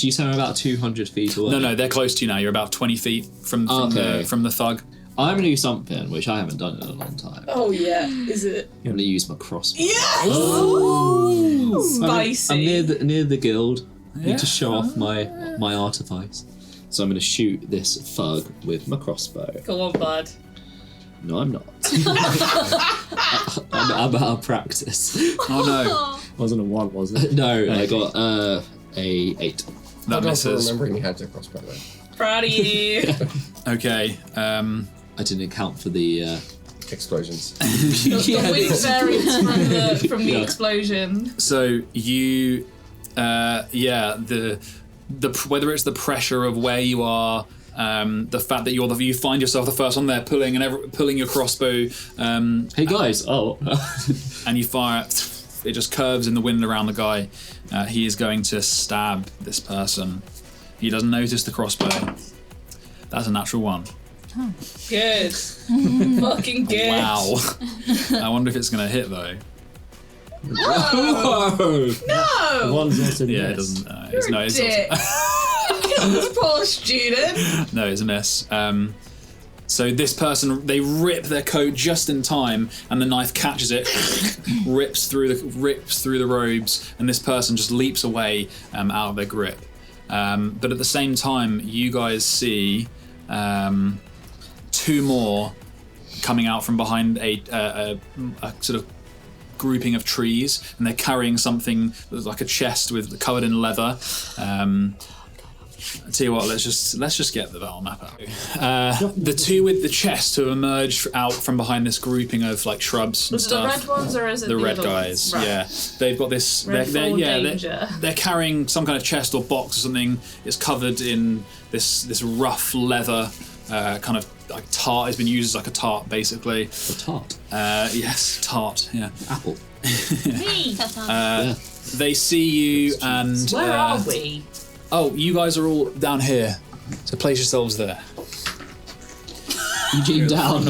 you say I'm about 200 feet away? No, they're close to you now. You're about 20 feet from Okay. the thug. I'm going to do something which I haven't done in a long time. Oh, yeah. Is it? I'm going to use my crossbow. Yes! Spicy. I'm near the guild. I need to show off my artifice. So I'm going to shoot this thug with my crossbow. Go on, bud. No, I'm not. I'm out of practice. Oh no, Wasn't a 1, was it? No, I got a 8. that I don't misses. remembering you had a crossbow though. Proud of you. Okay, I didn't account for the. Explosions. The wind variance from the explosion. so you, the whether it's the pressure of where you are. The fact that you find yourself the first one there pulling your crossbow, Hey guys! Oh, and you fire it. It just curves in the wind around the guy. He is going to stab this person. He doesn't notice the crossbow. That's a natural 1. Good. Fucking good. Wow. I wonder if it's going to hit though. whoa! No! One's also Yeah, it miss. doesn't. You're a dick. This poor student. No, it's a miss. So this person, they rip their coat just in time, and the knife catches it, rips through the robes, and this person just leaps away out of their grip. But at the same time, you guys see 2 more coming out from behind a sort of grouping of trees, and they're carrying something like a chest covered in leather. I tell you what, let's just get the battle map out. The 2 with the chest have emerged out from behind this grouping of like shrubs and Was it the stuff. red ones or is it The red other guys, ones? Right. yeah. They've got this. Red full danger. They're carrying some kind of chest or box or something. It's covered in this rough leather, kind of like tart. It's been used as like a tart, basically. A tart. Yes, tart. Yeah. Apple. They see you and. Where are we? Oh, you guys are all down here. So place yourselves there. Eugene down.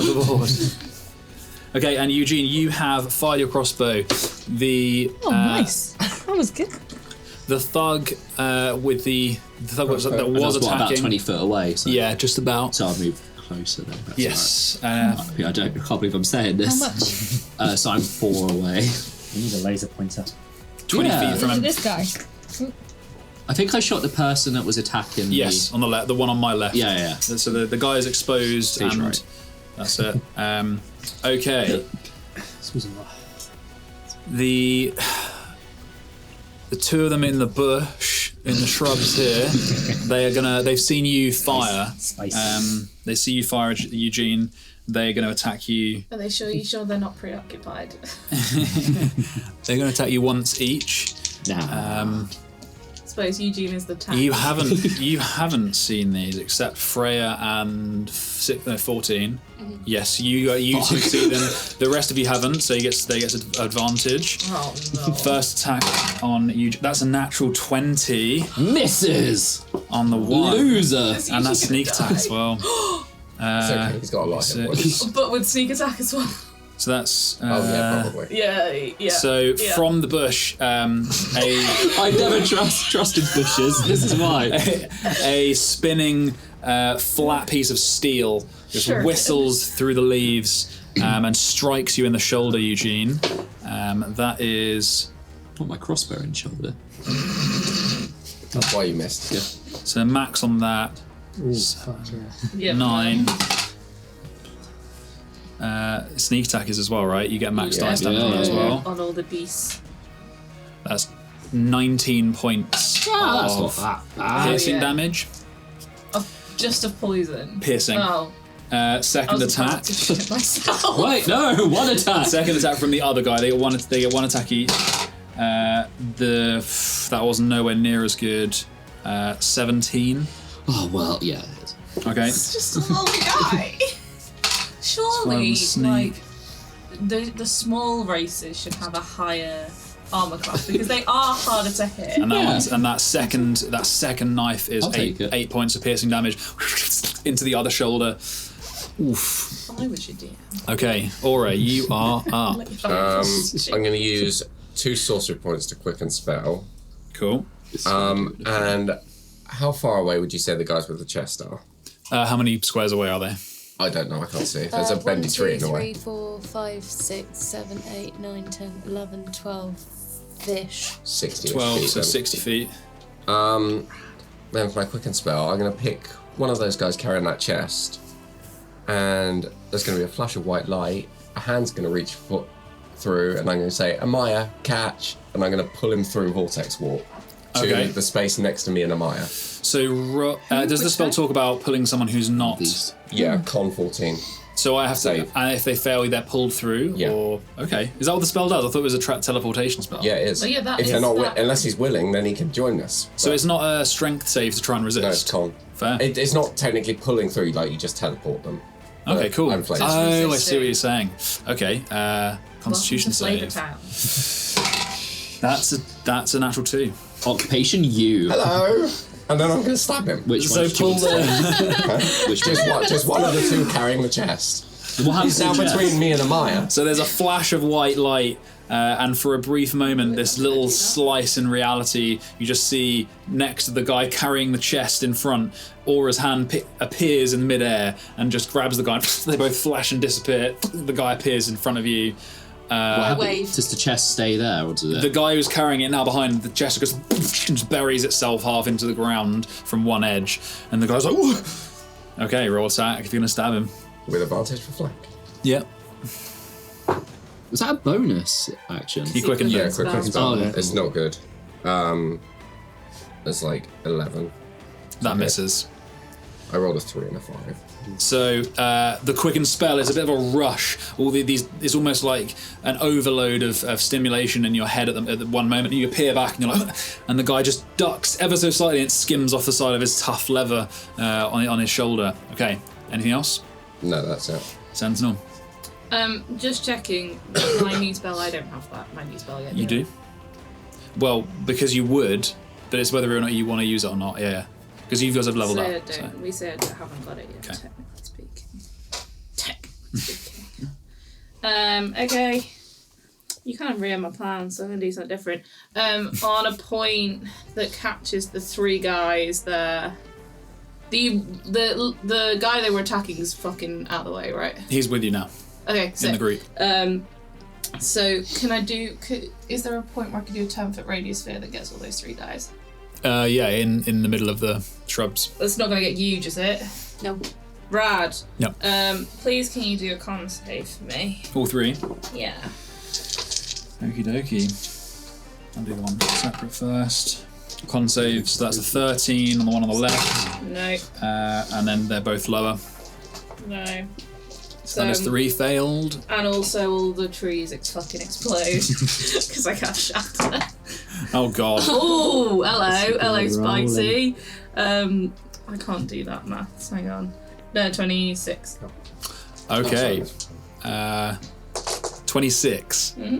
Okay, and Eugene, you have fired your crossbow Nice. That was good. The thug with the thug that was About attacking. 20 foot away. So. Yeah, just about. So I'll move closer then. That's Yes. I can't believe I'm saying this. How much? So I'm 4 away. You need a laser pointer. 20 feet from him. This guy. I think I shot the person that was attacking Yes, on the left, the one on my left. Yeah. So the guy is exposed, Stage and right. that's it. Okay. This was a lot. The two of them in the bush, in the shrubs here, they've seen you fire. Spice. They see you fire, Eugene. They're going to attack you. Are they sure they're not preoccupied? They're going to attack you once each. Nah. I suppose Eugene is the tank. You haven't seen these except Freya and 14. Yes, you two see them. The rest of you haven't, so they get advantage. Oh no. First attack on Eugene. That's a natural 20 Misses! on the one. Loser! And that's sneak attack as well. It's okay, he's got a lot of hit points. But with sneak attack as well. So that's Yeah, probably. Yeah. So from the bush, I never trusted bushes, this is why. a spinning flat piece of steel just whistles through the leaves and strikes you in the shoulder, Eugene. That is... Not my crossbow in shoulder. That's why you missed. Yeah. So max on that. Ooh, fuck yeah. 9. Sneak attack is as well, right? You get max dice damage on that as well. On all the beasts. That's 19 points That's of not that piercing yeah. damage. Just of poison. Piercing. Oh. Second I was about attack. to shit myself. Wait, no, one attack! Second attack from the other guy. They get one attack each. That was nowhere near as good. 17. Oh, well, yeah, it is. Okay. It's just a little guy. Surely, sneak. like the small races should have a higher armor class because they are harder to hit. And that second knife is I'll take it. 8 points of piercing damage into the other shoulder. Oof. Why would you do that? Okay, Aura, you are up. I'm going to use 2 sorcery points to quicken spell. Cool. And how far away would you say the guys with the chest are? How many squares away are they? I don't know, I can't see. There's a bendy tree in the 1, 2, way. 3, 4, 5, 6, 7, 8, 9, 10, 11, 12-ish. 60 12, feet so then. 60 feet. Then for my quicken spell, I'm going to pick one of those guys carrying that chest, and there's going to be a flash of white light. A hand's going to reach foot through, and I'm going to say, Amaya, catch, and I'm going to pull him through Vortex Warp to the space next to me and Amaya. So does the spell talk about pulling someone who's not? Yeah, con 14. So I have to, Save. and if they fail, they're pulled through? Yeah. Or, okay. Is that what the spell does? I thought it was a teleportation spell. Yeah, it is. Oh, yeah, that if is they're not, that. unless he's willing, then he can join us. So it's not a strength save to try and resist? No, it's con. Fair. It's not technically pulling through, like you just teleport them. Okay, But cool. I'm flayed. Oh, I see what you're saying. Okay, Constitution Welcome to save. Flavor Town. That's a natural 2. Occupation U. Hello! And then I'm going to stab him. Which So one? pull the. Which Just one of the 2 carrying the chest. What happens He's now to the chest? between me and Amaya. So there's a flash of white light, and for a brief moment, this little slice in reality, you just see next to the guy carrying the chest in front, Aura's hand appears in midair and just grabs the guy. They both flash and disappear. The guy appears in front of you. What happens? Wave. Does the chest stay there, or does it? The guy who's carrying it now behind the chest goes and just buries itself half into the ground from one edge, and the guy's like, "Whoa." Okay, roll attack if you're gonna stab him. With advantage for flank. Yep. Was that a bonus action? You quicken Yeah, you. quick spell. spell. Oh, yeah. It's not good. It's like 11. That misses. I rolled a 3 and a 5. So the quicken spell is a bit of a rush. All these, it's almost like an overload of stimulation in your head at the one moment. And you appear back and you're like, and the guy just ducks ever so slightly and it skims off the side of his tough leather on his shoulder. Okay, anything else? No, that's it. Sentinel, Just checking. My new spell, I don't have that. My new spell yet. you do? Well, because you would, but it's whether or not you want to use it or not. Yeah, because you guys have leveled Say up. I don't. So. We say I haven't got it yet. Okay. Technically speaking. Okay. You kind of ruined my plan, so I'm gonna do something different. On a point that captures the 3 guys there. The guy they were attacking is fucking out of the way, right? He's with you now. Okay, so in the group. So can I do? Is there a point where I can do a 10-foot radius sphere that gets all those 3 guys? Yeah, in the middle of the shrubs. That's not gonna get huge, is it? No. Rad. Yep. Please can you do a con save for me? All 3. Yeah. Okie dokie. I'll do the one separate first. Con saves, so that's a 13 on the one on the left. No. And then they're both lower. No. So that is 3 failed. And also all the trees fucking explode because I got shatter. Oh god. Oh, hello, spicy. I can't do that maths. Hang on. No, 26. Okay. 26. Mm-hmm.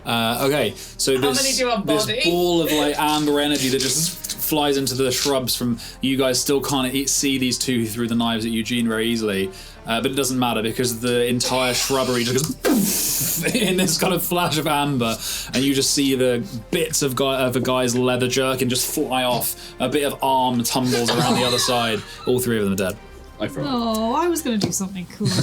Okay, so How many do our this body? ball of like amber energy that just flies into the shrubs from you guys still can't see these 2 through the knives at Eugene very easily, but it doesn't matter because the entire shrubbery just goes in this kind of flash of amber, and you just see the bits of a guy's leather jerkin just fly off. A bit of arm tumbles around the other side. All 3 of them are dead. Oh, I was going to do something cool. Oops!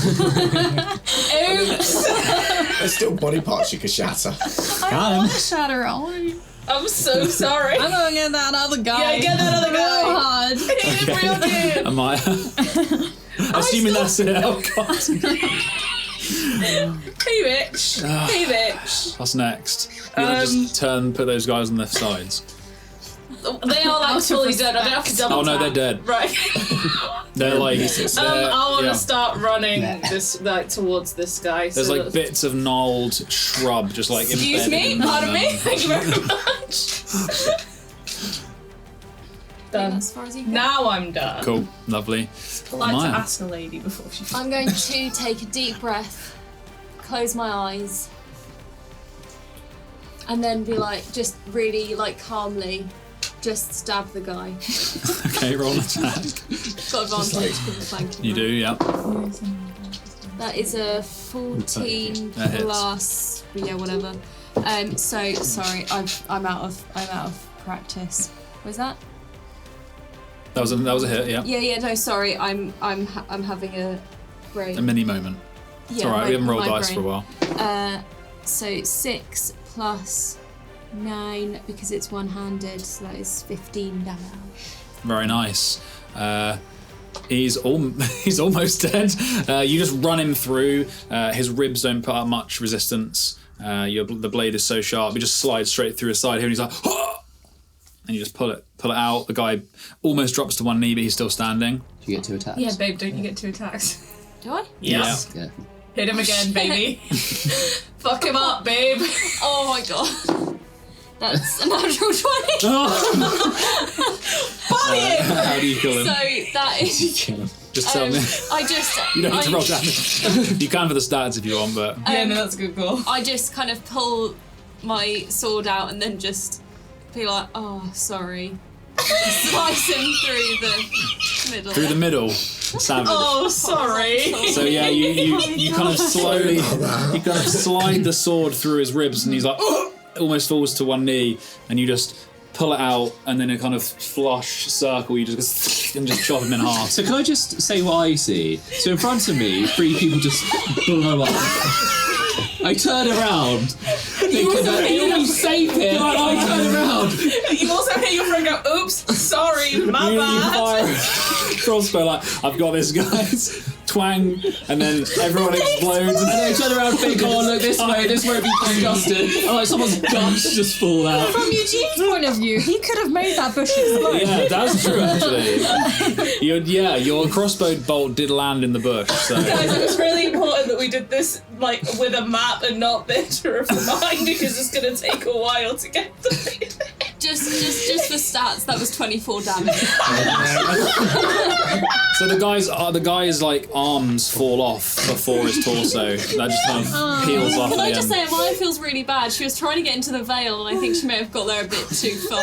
There's still body parts you could shatter. I don't want to shatter all. I'm so sorry. I'm going to get that other guy. Yeah, get that other guy. Real hard. Hit him real good. Am I? Assuming that's it. Oh god. Hey bitch. Hey bitch. What's next? You just put those guys on their sides. They are like fully dead. I don't have to double Oh no, tap. they're dead. Right. They're like. I want to yeah. start running this like towards this guy. There's so like bits of gnarled shrub just like Excuse embedded me? in Pardon them. me? Thank you very much. Done. As far as you go. Now I'm done. Cool, lovely. I like Maya. to ask a lady before she. I'm going to take a deep breath, close my eyes, and then be like, just really like calmly, just stab the guy. Okay, roll an attack. Got advantage because of flanking. You do, yeah. That is a 14 That hits. plus, yeah, whatever. So sorry, I'm out of practice. Was that? That was a hit, yeah. Yeah. No, sorry. I'm having a brain. A mini moment. It's alright, we haven't rolled dice for a while. So 6 plus 9 because it's one-handed, so that is 15 damage. Very nice. He's almost dead. You just run him through. His ribs don't put up much resistance. The blade is so sharp, he just slides straight through his side here, and he's like, "Ah!" And you just pull it out. The guy almost drops to one knee, but he's still standing. Do you get 2 attacks? Yeah, babe, don't you get 2 attacks? Do I? Yes. Yeah. Hit him again, baby. Fuck him up, babe. Oh my god. That's a natural 20. Body him. How do you kill him? So that is. Just tell me. I just. You don't need to roll damage. You can for the stats if you want, but Yeah, no, that's a good call. I just kind of pull my sword out and then just be like, oh, sorry. Slice him through the middle. through the middle, savage. Oh, sorry. So yeah, you kind of slowly, slide the sword through his ribs, and he's like, "Oh!" Almost falls to one knee, and you just pull it out, and then a kind of flush circle, you just go and just chop him in half. So can I just say what I see? So in front of me, 3 people just blow up. I turn around. You'll be safe here. I turn around. You also hear your friend go, oops, sorry, my You bad. fire a crossbow like, I've got this, guys. Twang, and then everyone explodes. And I turn around and think, oh, look this way, this won't be disgusted. And like someone's guts just fall out. From Eugene's point of view, he could have made that bush explode. Yeah, that's true actually. Your crossbow bolt did land in the bush, so. Guys, it was really important that we did this like with a map and not picture of the mind because it's gonna take a while to get to it. Just for stats, that was 24 damage. So the guy's like arms fall off before his torso. That just kind of peels off. Can at I the just end. say, mine feels really bad. She was trying to get into the veil, and I think she may have got there a bit too far.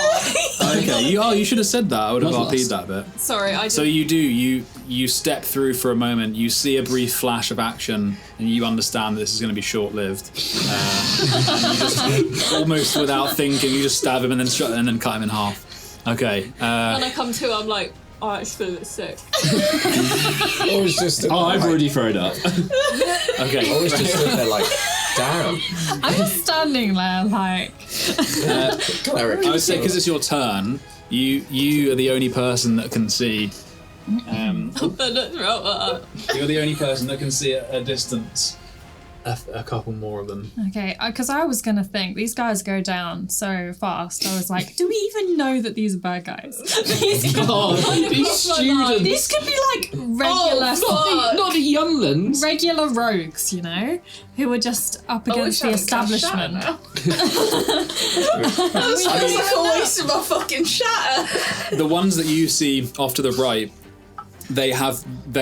Okay, you should have said that. I would have RP'd that bit. Sorry, I didn't. So you step through for a moment. You see a brief flash of action, and you understand that this is going to be short-lived. And you just almost without thinking, you just stab him and then cut him in half. Okay. When I come to, I'm like, I actually feel a bit sick. I was just. I've already thrown up. Okay. I was just stood there like, damn. I'm just standing there like. Cleric. I would say because it's your turn, you are the only person that can see. You're the only person that can see at a distance. A couple more of them. Okay, because I was gonna think these guys go down so fast. I was like, do we even know that these are bad guys? These students. These could be like regular, Not the younglings. regular rogues, you know, who are just up against the establishment. That's like a waste of my fucking shatter. The ones that you see off to the right, they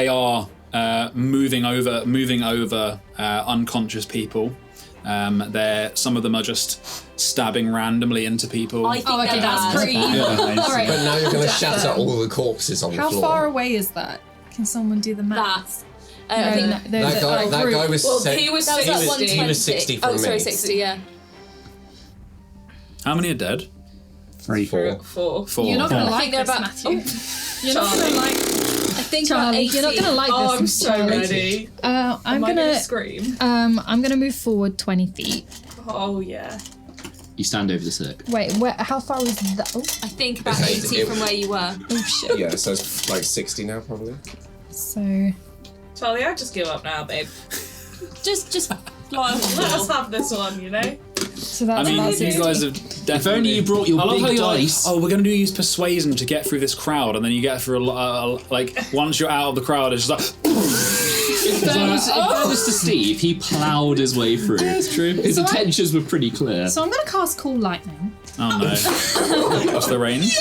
are moving over unconscious people. Some of them are just stabbing randomly into people. I think Okay, they're that's bad. pretty evil. All right. But now you're going to shatter all the corpses on the How floor. far away is that? Can someone do the math? I think That guy was. Well, se- he was that was like 60. He was 60 from Oh, sorry, me. 60, yeah. How many are dead? 3. 4. 4. 4. You're not gonna I like think they're this, about. Matthew. You're not gonna Charlie. like. I think Charlie, about 80. you're not gonna like Oh, I'm this. so Charlie. ready. I'm Am I gonna. gonna scream? I'm gonna move forward 20 feet. Oh yeah. You stand over the circle. Wait, how far was that? Oh, I think about Okay, 80 it- from where you were. shit. Yeah, so it's like 60 now, probably. So. Charlie, I just give up now, babe. Just Let us have this one, you know? So I that's mean, about you guys have definitely. If only you brought your I love how big you're like, dice. oh, we're going to use persuasion to get through this crowd, and then you get through like once you're out of the crowd, it's just like. In fairness to Steve, he ploughed his way through. It's true. His intentions were pretty clear. So I'm gonna cast Cool Lightning. Oh no! What's the range?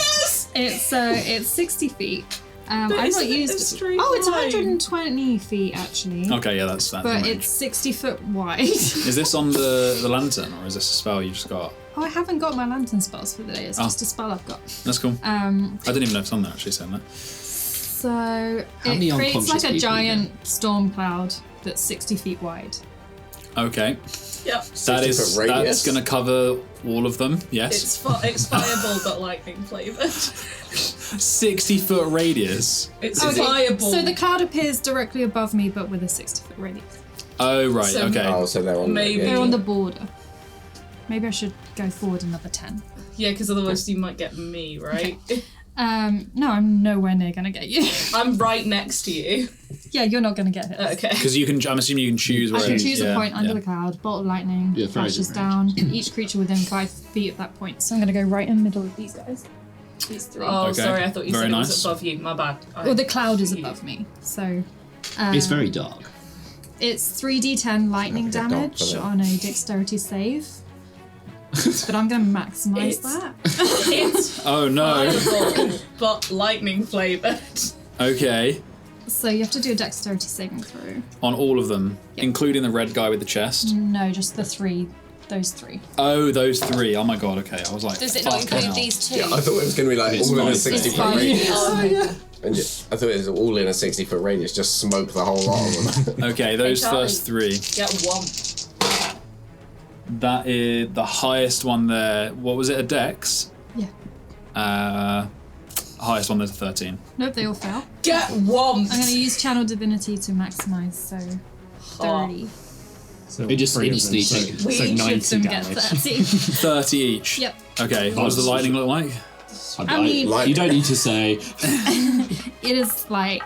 It's 60 feet. I've it's not a used. straight Oh, it's line. 120 feet actually. Okay, yeah, that's that. But range. it's 60 foot wide. Is this on the lantern, or is this a spell you just got? Oh, I haven't got my lantern spells for the day. It's Oh. just a spell I've got. That's cool. I didn't even know it's on there actually saying that. So many it creates unconscious like a people giant storm cloud that's 60 feet wide. Okay, Yep. that 60 foot radius. that's going to cover all of them. Yes. It's fireball but lightning flavoured. 60-foot radius. It's Okay, fireball. so the cloud appears directly above me, but with a 60 foot radius. Oh right. So- Okay. Oh, so they're on Maybe. They're on the border. Maybe I should go forward another 10. Yeah, because otherwise you might get me, right? No, I'm nowhere near gonna get you. I'm right next to you. Yeah, you're not gonna get hit. Okay. Because you can. I'm assuming you can choose. I Where can choose yeah, a point under yeah. the cloud, bolt of lightning, Yeah, throw it flashes in down, each creature within 5 feet of that point. So I'm gonna go right in the middle of these guys. These 3. Oh, Okay, sorry, I thought you very said it nice. was above you. My bad. Well, the cloud is above me, so... It's very dark. It's 3d10 lightning That'd be a dog damage for them. on a dexterity save. But I'm gonna maximise It's- that. It's Oh no. fireball but lightning flavoured. Okay. So you have to do a dexterity saving throw. On all of them, including the red guy with the chest. No, just the 3. Those 3. Oh, those 3. Oh my god. Okay, I was like. Does it not fucking include hell. these two? Yeah, I thought it was going to be like It's all in a fine. 60 It's foot fine. radius. And I thought it was all in a 60 foot radius, just smoke the whole lot of them. Okay, those Charlie. first 3. Get one. That is the highest one there. What was it? A dex? Yeah. Highest one there's a 13. Nope, they all fail. Get one. I'm gonna use Channel Divinity to maximise, so 30. So It just 3 of them, instantly so, take- so Each of 90 them get damage. 30. 30 each. Yep. Okay, what does the lightning look like? I mean- you don't need to say. It is like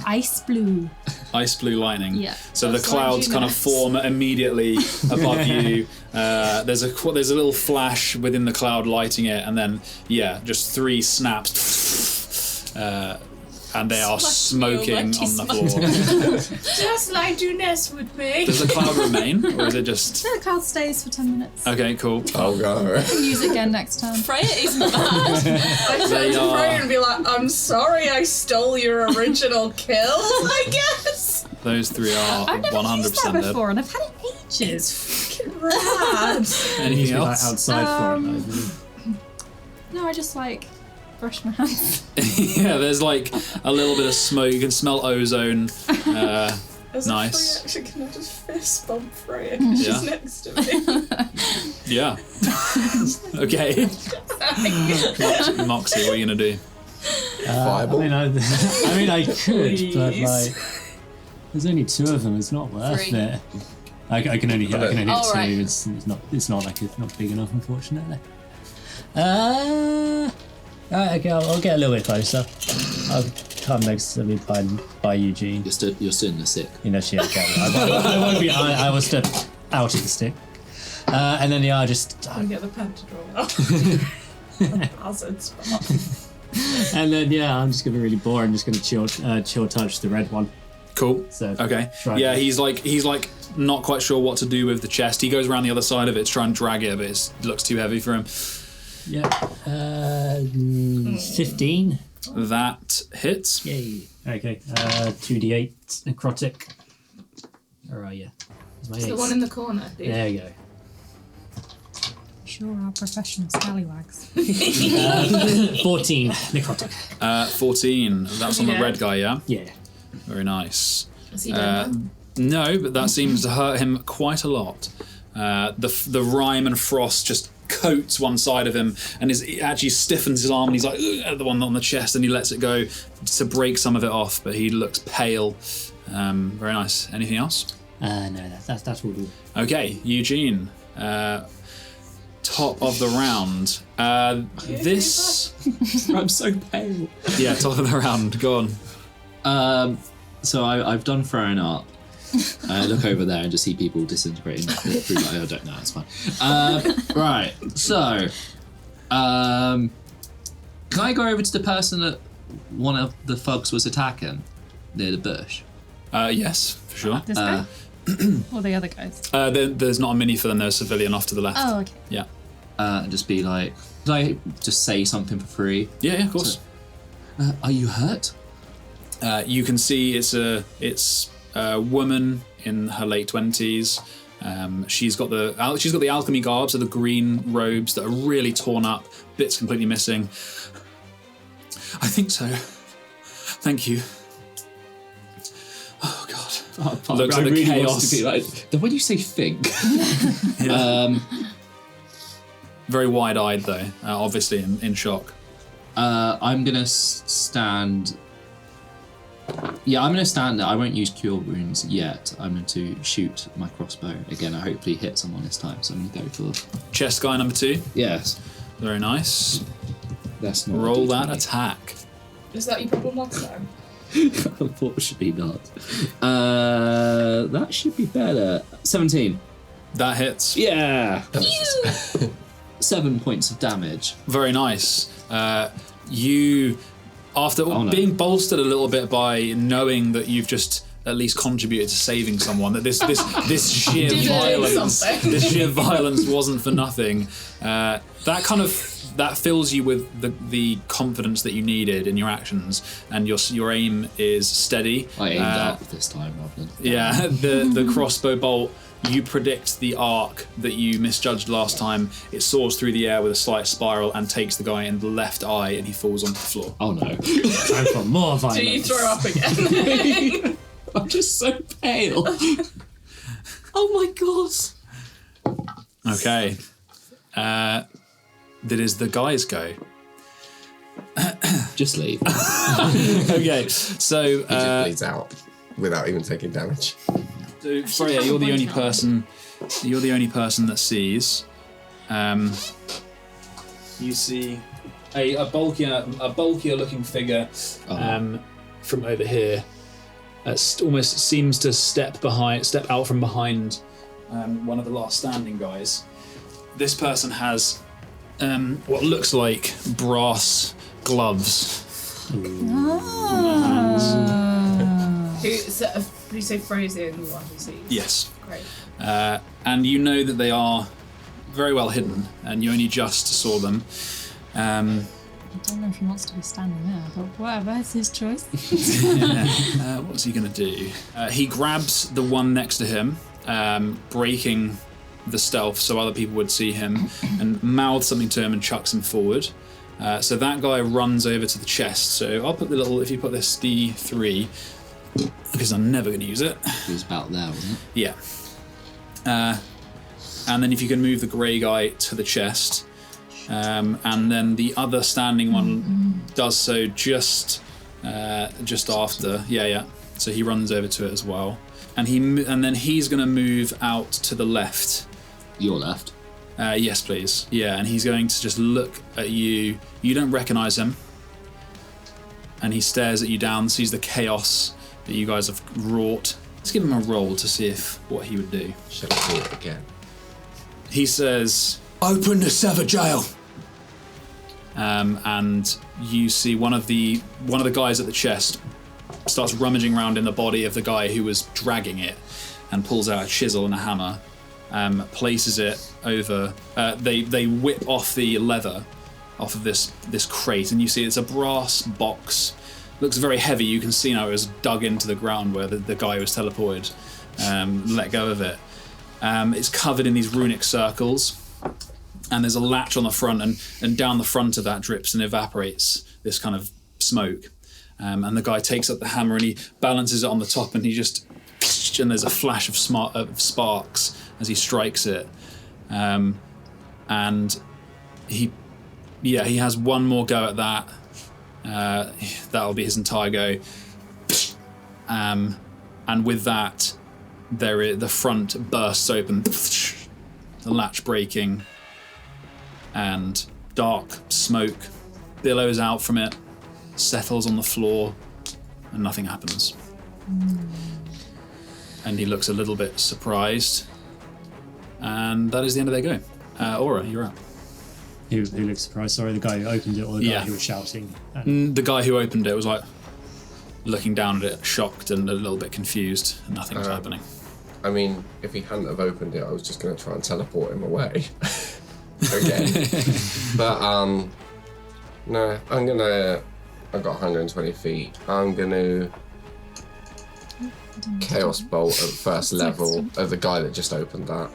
ice blue. Ice blue lightning. Yeah. So the That's clouds like kind of form immediately above you. There's a little flash within the cloud lighting it, and then just 3 snaps and they are smoking on the floor. Just like you nest with me. Does the cloud remain, or is it just? The cloud stays for 10 minutes. Okay, cool. Oh god. Use it again next turn. Freya isn't bad. I turn to Freya and be like, I'm sorry I stole your original kill, I guess. Those three are I've never used 100% that dead. before, and I've had it ages. Fucking rad. Anything Usually like else? outside for it. No, I just brush my hands. Yeah, there's like a little bit of smoke. You can smell ozone. As Nice. a free action, can I just fist bump Freya? Yeah. She's next to me. Yeah. Okay. Moxie, what are you gonna do? Fireball? I could, but like, there's only 2 of them. It's not worth 3. it. I can only hit 2. Alright. It's not big enough, unfortunately. Okay, I'll get a little bit closer. I'll come next to me by Eugene. You're still in the sick. I won't be. I will step out of the stick, and then I just. I'll get the pen to draw out. Hazard spot. And then I'm just gonna be really boring. I'm just gonna chill touch the red one. Cool. So Okay. try Yeah, it. he's like not quite sure what to do with the chest. He goes around the other side of it to try and drag it, but it looks too heavy for him. 15. That hits. Yay. Okay. 2d8 necrotic. Where are you? It's the one in the corner, dude. There you go. Sure are professional scallywags. 14 necrotic. 14. That's on the red guy, yeah? Yeah. Very nice. Is he dead now? No, but that seems to hurt him quite a lot. The rime and frost just coats one side of him, and it actually stiffens his arm, and he's like the one on the chest, and he lets it go to break some of it off, but he looks pale. Very nice. Anything else? No, that's all good. Okay, Eugene. Top of the round. This. I'm so pale. Yeah, top of the round. Go on. So I've done throwing up. I look over there and just see people disintegrating through I don't know, it's fine. Right, so can I go over to the person that one of the thugs was attacking near the bush? Yes, for sure. This guy? Or the other guys? There's not a mini for them, there's a civilian off to the left. Oh, okay. Yeah. And just be like, can I just say something for free? Yeah, of course. Are you hurt? You can see it's a woman in her late 20s. She's got the alchemy garb, so the green robes that are really torn up, bits completely missing. I think so. Thank you. Oh god. Looks at the really chaos. wants to be like, then when you say think, very wide-eyed though, obviously in shock. I'm gonna stand. Yeah, I'm going to stand there. I won't use cure wounds yet. I'm going to shoot my crossbow. Again, I hopefully hit someone this time, so I'm going to go for... Chest guy number 2. Yes. Very nice. That's not Roll that attack. Is that your problem last time? Unfortunately not. That should be better. 17. That hits. Yeah! 7 points of damage. Very nice. You... After being bolstered a little bit by knowing that you've just at least contributed to saving someone, that this sheer violence wasn't for nothing. That fills you with the confidence that you needed in your actions, and your aim is steady. I aimed up this time rather than... Yeah, the crossbow bolt. You predict the arc that you misjudged last time. It soars through the air with a slight spiral and takes the guy in the left eye, and he falls onto the floor. Oh no. Time for more violence. Do you throw up again? I'm just so pale. Oh my god. Okay. That is the guy's go. Just leave. Okay, so... He just bleeds out without even taking damage. So Freya, you're the only person that sees. You see a bulkier looking figure from over here. Almost seems to step out from behind one of the last standing guys. This person has what looks like brass gloves Did you say Freya's the only one who sees? Yes. Great. And you know that they are very well hidden, and you only just saw them. I don't know if he wants to be standing there, but whatever, it's his choice. What's he going to do? He grabs the one next to him, breaking the stealth so other people would see him, and mouths something to him and chucks him forward. So that guy runs over to the chest. So I'll put the little, if you put this D3, because I'm never going to use it. It was about there, wasn't it? Yeah. And then if you can move the grey guy to the chest, and then the other standing one does so just after. Yeah. So he runs over to it as well, and then he's going to move out to the left. Your left. Yes, please. Yeah, and he's going to just look at you. You don't recognise him, and he stares at you down, sees the chaos that you guys have wrought. Let's give him a roll to see what he would do. Shall I see it again? He says, "Open the sever jail." And you see one of the guys at the chest starts rummaging around in the body of the guy who was dragging it, and pulls out a chisel and a hammer, places it over. They whip off the leather off of this crate, and you see it's a brass box. Looks very heavy. You can see now it was dug into the ground where the guy was teleported. Let go of it. It's covered in these runic circles, and there's a latch on the front, and down the front of that drips and evaporates this kind of smoke. And the guy takes up the hammer and he balances it on the top, and and there's a flash of sparks as he strikes it. And he has one more go at that. That'll be his entire go. And with that, the front bursts open, the latch breaking, and dark smoke billows out from it, settles on the floor, and nothing happens. And he looks a little bit surprised. And that is the end of their go. Aura, you're up. Who looks surprised? Sorry, the guy who opened it, or the guy who was shouting? The guy who opened it was like looking down at it, shocked and a little bit confused. Nothing was happening. I mean, if he hadn't have opened it, I was just going to try and teleport him away. Again. But, no, I've got 120 feet. I'm going to Chaos Bolt at first level of the guy that just opened that.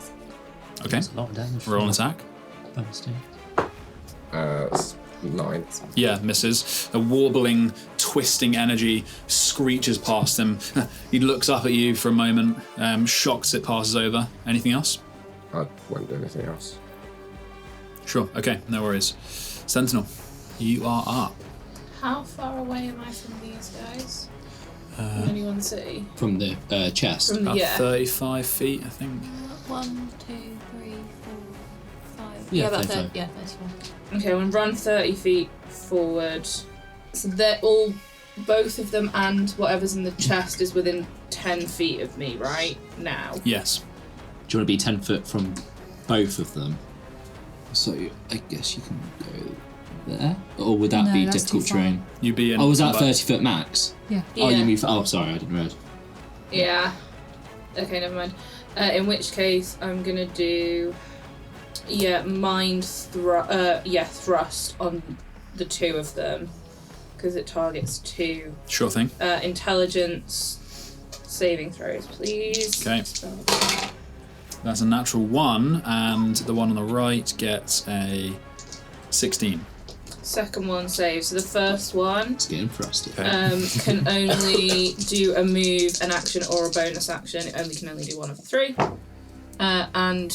Okay. That's a lot of damage. Roll an attack. Bonus 9. Yeah, misses. A warbling, twisting energy screeches past him. He looks up at you for a moment, shocked it passes over. Anything else? I won't do anything else. Sure, okay, no worries. Sentinel, you are up. How far away am I from these guys? Can anyone see? From the chest. From About 35 feet, I think. 1, 2, 3, 4, 5. Yeah, about 35. 30. Yeah, 35. Okay, I'm gonna run 30 feet forward. So they're both of them and whatever's in the chest is within 10 feet of me right now. Yes. Do you want to be 10 foot from both of them? So I guess you can go there? Or would that No, be that's difficult too far. terrain? You'd be in. Oh, was that combat. 30 foot max? Yeah. Oh, you move. Oh, sorry, I didn't realize. Yeah. Okay, never mind. In which case, I'm gonna do, thrust on the two of them, because it targets 2. Sure thing. Intelligence saving throws, please. Okay. That's a natural 1, and the one on the right gets a 16. Second one saves. So the first one It's getting frosty. can only do a move, an action, or a bonus action. It can only do one of the 3. And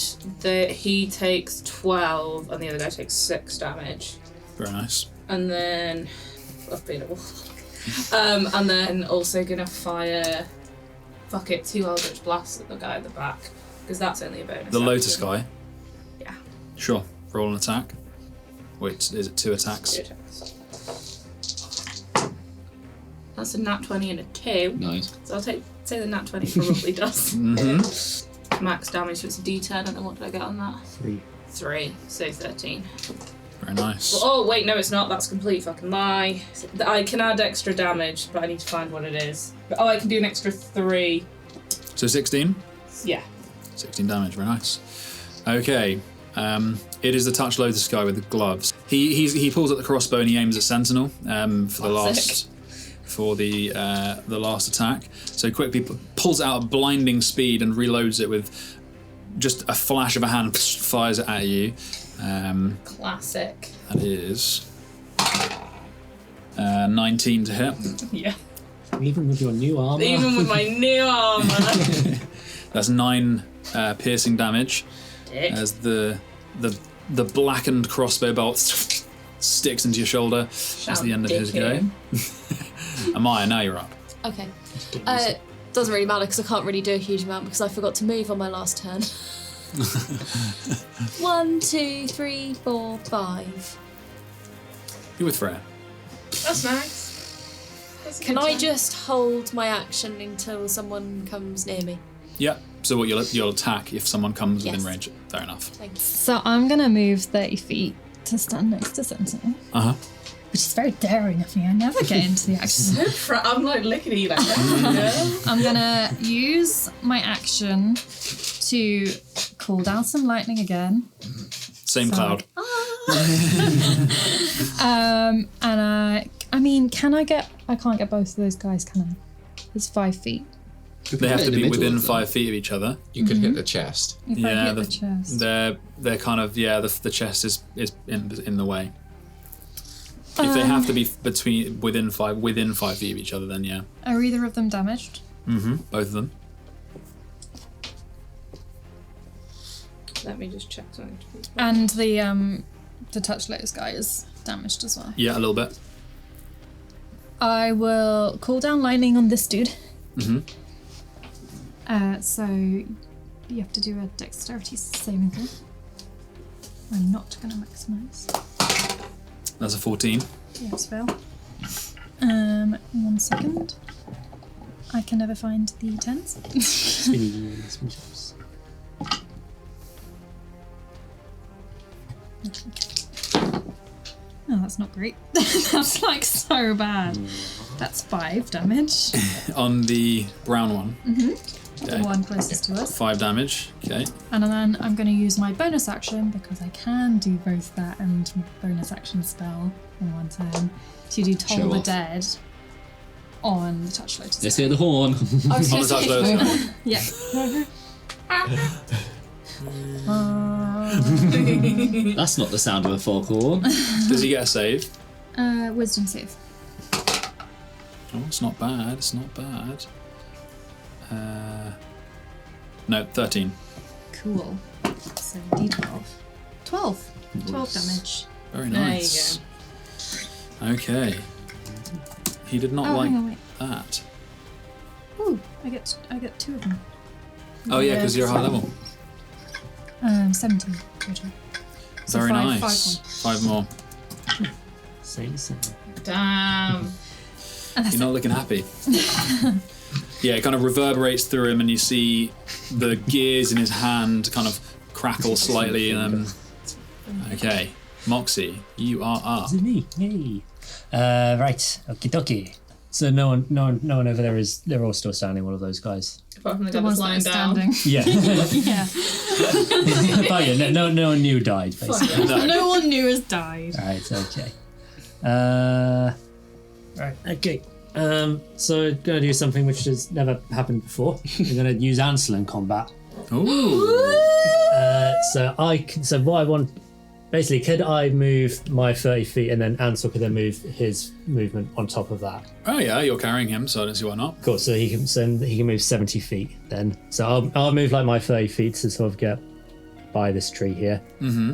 he takes 12, and the other guy takes 6 damage. Very nice. And then I've been a while. And then also gonna fire 2 Eldritch Blasts at the guy at the back, because that's only a bonus. The action. Lotus guy? Yeah. Sure. Roll an attack. Wait, is it 2 attacks? 2 attacks. That's a nat 20 and a 2. Nice. So I'll say the nat 20 probably does. Mm-hmm. Max damage, so it's a d10, and then what did I get on that? 3. 3, so 13. Very nice. Oh, wait, no, it's not. That's a complete fucking lie. I can add extra damage, but I need to find what it is. Oh, I can do an extra 3. So 16? Yeah. 16 damage, very nice. Okay, it is the Touch Lotus guy with the gloves. He pulls out the crossbow and he aims at Sentinel for the last attack. So he quickly pulls it out at blinding speed and reloads it with just a flash of a hand, fires it at you. Classic. That is 19 to hit. Yeah. Even with your new armor. Even with my new armor. That's 9 piercing damage. Dick. As the blackened crossbow bolt sticks into your shoulder. That's the end of his go. Amaya, now you're up. Okay. Doesn't really matter because I can't really do a huge amount because I forgot to move on my last turn. 1, 2, 3, 4, 5. You're with Freya. That's nice. Can I just hold my action until someone comes near me? Yeah. So what you'll attack if someone comes within Yes. range. Fair enough. Thanks. So I'm going to move 30 feet to stand next to Sentinel. Uh-huh. Which is very daring of me. I never get into the action. I'm like looking at you like I'm going to use my action to call down some lightning again. Same cloud. And I mean, can I get... I can't get both of those guys, can I? It's 5 feet. They have to in the be middle within of them. 5 feet of each other. You could hit the chest. If I hit the chest. They're kind of the chest is in the way. If they have to be within five feet of each other, then yeah. Are either of them damaged? Mm-hmm. Both of them. Let me just check something. And the Touch Lotus guy is damaged as well. Yeah, a little bit. I will call down lightning on this dude. Mm-hmm. So you have to do a dexterity saving throw. I'm not going to maximise. That's a 14. Yes, fail. 1 second. I can never find the 10s. Oh, that's not great. That's like so bad. That's 5 damage. On the brown one. The one closest to us. 5 damage. Okay. And then I'm going to use my bonus action, because I can do both that and bonus action spell in one turn, to do Toll Show the off. Dead on the Touch Lotus. Let's hear the horn. I was On the gonna Touch say- Lotus. Yeah. That's not the sound of a foghorn. Does he get a save? Wisdom save. Oh, it's not bad. It's not bad. No, 13. Cool. So D12. 12. 12 damage. Very There you nice. Okay. He did not Oh, like hang on, wait. that. Ooh, I get 2 of them. Oh yeah, because you're high level. 17 total. So Very five nice. 5 more. Same. Damn. You're not looking happy. Yeah, it kind of reverberates through him, and you see the gears in his hand kind of crackle slightly. Okay, Moxie, you are up. Is it me? Yay. Right. Okie dokie. So no one over there is. They're all still standing. All of those guys. Apart from the The guy ones that's that lying are down. standing. Yeah. Yeah. But yeah, no one new died basically. No one new has died. Right. Okay. Right. Okay. So gonna do something which has never happened before. We're gonna use Ansel in combat. Ooh. So what I want, basically, could I move my 30 feet and then Ansel could then move his movement on top of that? Oh yeah, you're carrying him, so I don't see why not. Cool. So he can move 70 feet then. So I'll move like my 30 feet to sort of get by this tree here. Mm-hmm.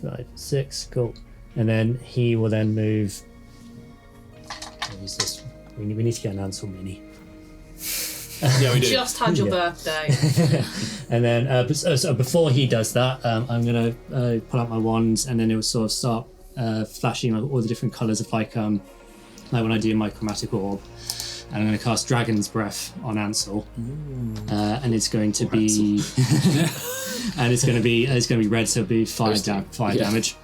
5, 6, cool. And then he will then move. What is this? We need to get an Ansel mini. Yeah, we do. Just had your birthday. And then so before he does that, I'm gonna pull out my wands, and then it will sort of start flashing like all the different colors of like when I do my chromatic orb. and I'm going to cast Dragon's Breath on Ansel, and it's going to be, and it's going to be red, so it'll be fire damage.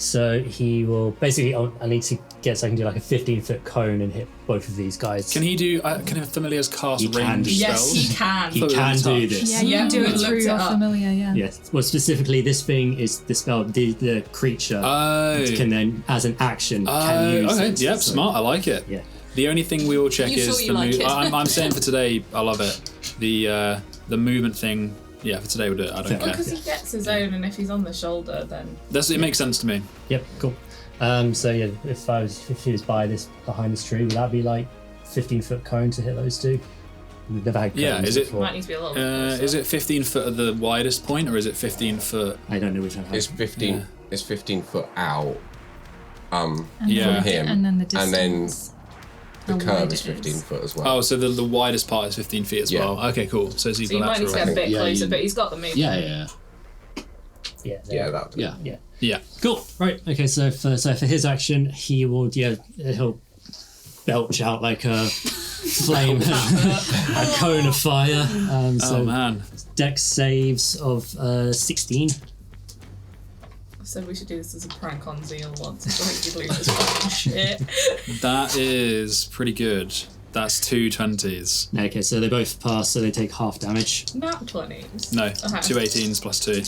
So he will basically. I need to get so I can do like a 15-foot cone and hit both of these guys. Can he do? Can familiars cast He can range do- Yes, spells? he can. He can do this. Yeah, you Yeah, can do we it looked through it your up. familiar, yeah. Yes. Well, specifically, this thing is the spell. The creature Oh. can then, as an action, can use okay. it. Yep. So- Smart. I like it. Yeah. The only thing we will check You is sure you the like it? I'm saying for today, I love it. The movement thing. Yeah, for today we'll do it. I don't Fair. care. Because he gets his own, and if he's on the shoulder, then It makes sense to me. Yep. Cool. So yeah, if he was behind this tree, would that be like 15-foot cone to hit those two? We've never had cones Yeah, is it- before. might need to be a little bit Is it 15 foot at the widest point, or is it 15 foot? I don't know which one. It's 15. Yeah. It's 15 foot out. And Yeah. then, Him, and then the distance. and then The how curve wide is it 15 foot as well. Oh, so the widest part is 15 feet as Yeah. well. Okay, cool. So it's So you might need to get a equilateral. bit Yeah, closer, you- but he's got the movement. Yeah. Yeah. Yeah, that. Yeah. Yeah. Cool. Right. Okay. So for his action, he will he'll belch out like a flame, a cone of fire. So Oh man. Dex saves of 16. So we should do this as a prank on Zeal once. So he could lose his fucking shit. That is pretty good. That's 2 20s. Okay. So they both pass. So they take half damage. Nat 20s. No, Okay. 2 18s plus 2.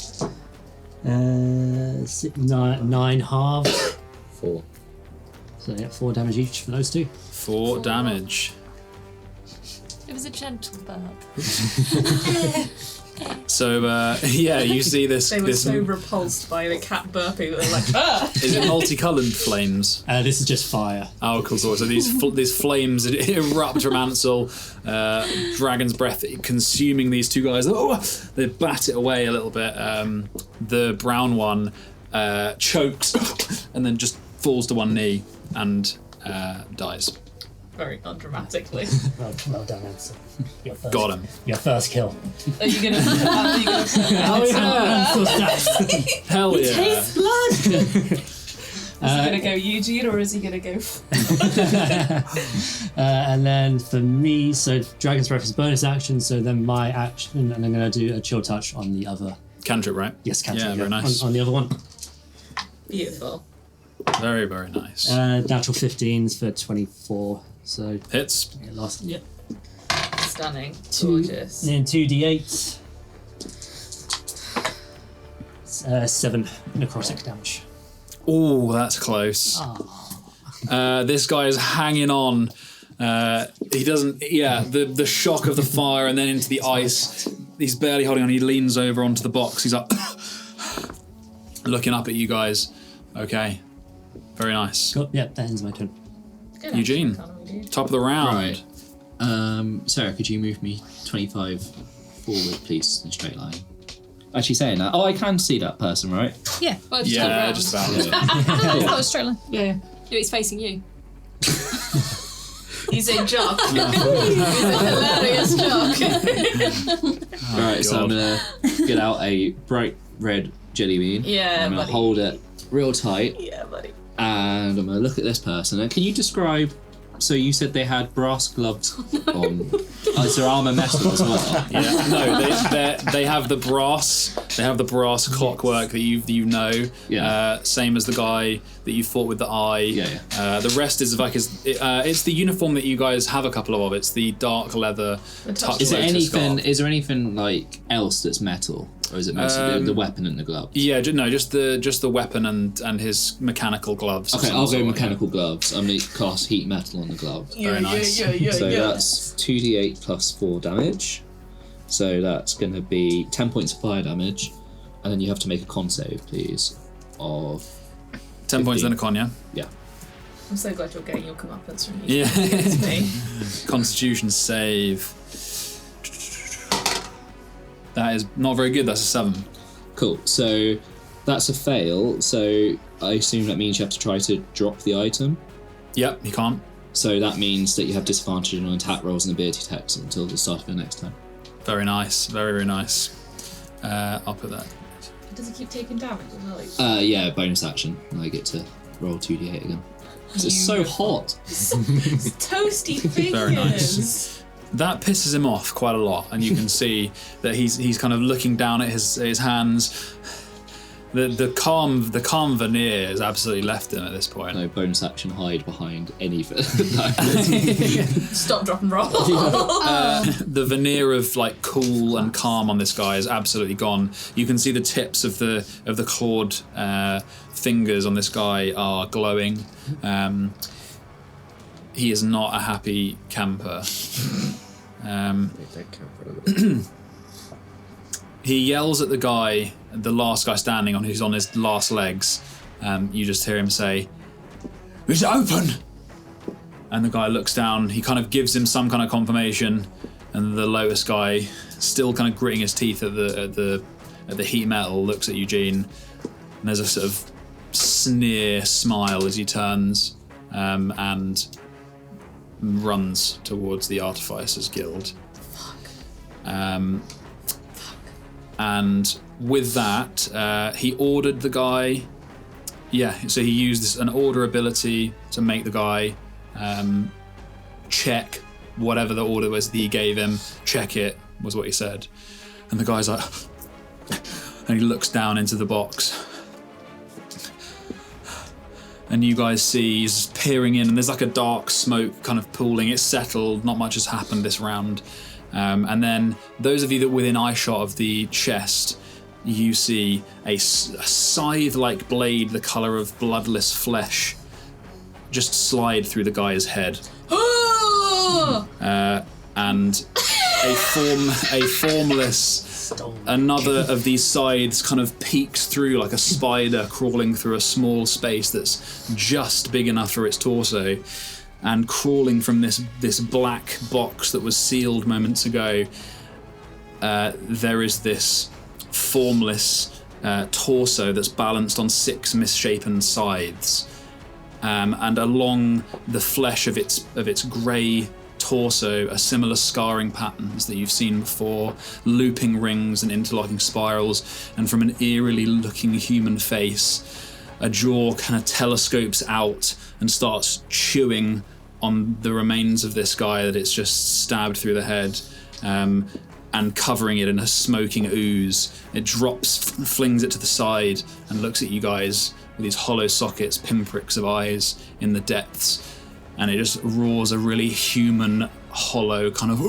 9 halves. 4. So yeah, 4 damage each for those two. 4 damage. It was a gentle burp. So yeah, you see this. They were this so repulsed by the cat burping that they're like, ah! is it multicolored flames? This is just fire. Oh, cool. So these flames erupt from Ansel, Dragon's Breath consuming these two guys. Oh, they bat it away a little bit. The brown one chokes and then just falls to one knee and dies. Very undramatically. Well done, Ansel. Your first, Got him. Your first kill. Are you gonna? Oh yeah, Ansel stats. Hell yeah. Taste blood. Is he gonna go Eugene or is he gonna go? And then for me, so Dragon's Breath is bonus action. So then my action, and I'm going to do a chill touch on the other. Cantrip, right? Yes, cantrip. Yeah, very nice. On the other one. Beautiful. Very, very nice. Natural 15s for 24. So Hits. yeah, last. Yep. Stunning. 2 Gorgeous. and then 2d8. 7 necrotic damage. Oh, that's close. This guy is hanging on. He doesn't. Yeah, the shock of the fire and then into the ice. He's barely holding on. He leans over onto the box. He's up, looking up at you guys. Okay, very nice. Cool. Yeah, that ends my turn. Good Eugene. action economy, dude. Top of the round. Right. Sarah, could you move me 25 forward, please, in a straight line? Actually, saying that, I can see that person, right? Yeah. Well, just turn Yeah, around. just about. It's got a straight line. Yeah, yeah. Yeah, it's facing you. He's a jock. He's a hilarious jock. Right, so I'm God. gonna get out a bright red jelly bean. Yeah, I'm gonna buddy. hold it real tight, Yeah, buddy. and I'm gonna look at this person. And can you describe? So you said they had brass gloves on. Is their armor metal as well? Yeah, no, they have the brass. They have the brass clockwork that you know. Yeah. Same as the guy that you fought with the eye. Yeah, The rest is like it's the uniform that you guys have a couple of. It's the dark leather. Touch Is there Lotus anything? scarf. Is there anything like else that's metal, or is it mostly the weapon and the gloves? Yeah, just the weapon and his mechanical gloves. Okay, Some I'll sort go of- mechanical gloves. I'm gonna cast heat metal on the gloves. Very nice. So that's 2d8 plus 4 damage. So that's going to be 10 points of fire damage. And then you have to make a con save, please, of 10 points 15. then a con, yeah? Yeah. I'm so glad you're getting your comeuppance from you. Yeah. It's me. Constitution save. That is not very good. That's a 7. Cool. So that's a fail. So I assume that means you have to try to drop the item. Yep, you can't. So that means that you have disadvantage on attack rolls and ability checks until the start of the next time. Very nice. Very, very nice. I'll put that. Does he keep taking damage as well? Yeah, bonus action. And I get to roll 2d8 again. It's so hot. Toasty fingers. Very nice. That pisses him off quite a lot, and you can see that he's kind of looking down at his hands. The calm veneer has absolutely left him at this point. No bonus action hide behind any of it. Stop, drop, and roll. The veneer of like cool and calm on this guy is absolutely gone. You can see the tips of the clawed fingers on this guy are glowing. He is not a happy camper. He yells at the guy, the last guy standing on, who's on his last legs. You just hear him say, "Is it open?" And the guy looks down. He kind of gives him some kind of confirmation, and the lowest guy, still kind of gritting his teeth at the heat metal, looks at Eugene. And there's a sort of sneer smile as he turns and runs towards the Artificers Guild. And with that, he ordered the guy. Yeah, so he used an order ability to make the guy check whatever the order was that he gave him. Check it, was what he said. And the guy's like, and he looks down into the box. And you guys see he's peering in, and there's like a dark smoke kind of pooling. It's settled, not much has happened this round. And then those of you that are within eyeshot of the chest, you see a scythe-like blade, the colour of bloodless flesh, just slide through the guy's head. And a formless, another of these scythes kind of peeks through like a spider crawling through a small space that's just big enough for its torso. And crawling from this black box that was sealed moments ago, there is this formless torso that's balanced on 6 misshapen scythes, and along the flesh of its grey torso are similar scarring patterns that you've seen before, looping rings and interlocking spirals, and from an eerily looking human face, a jaw kind of telescopes out and starts chewing on the remains of this guy that it's just stabbed through the head, and covering it in a smoking ooze. It drops, flings it to the side, and looks at you guys with these hollow sockets, pinpricks of eyes in the depths, and it just roars a really human, hollow kind of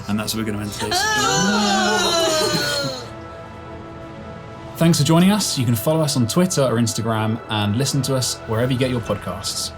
and that's where we're going to end today's Thanks for joining us. You can follow us on Twitter or Instagram and listen to us wherever you get your podcasts.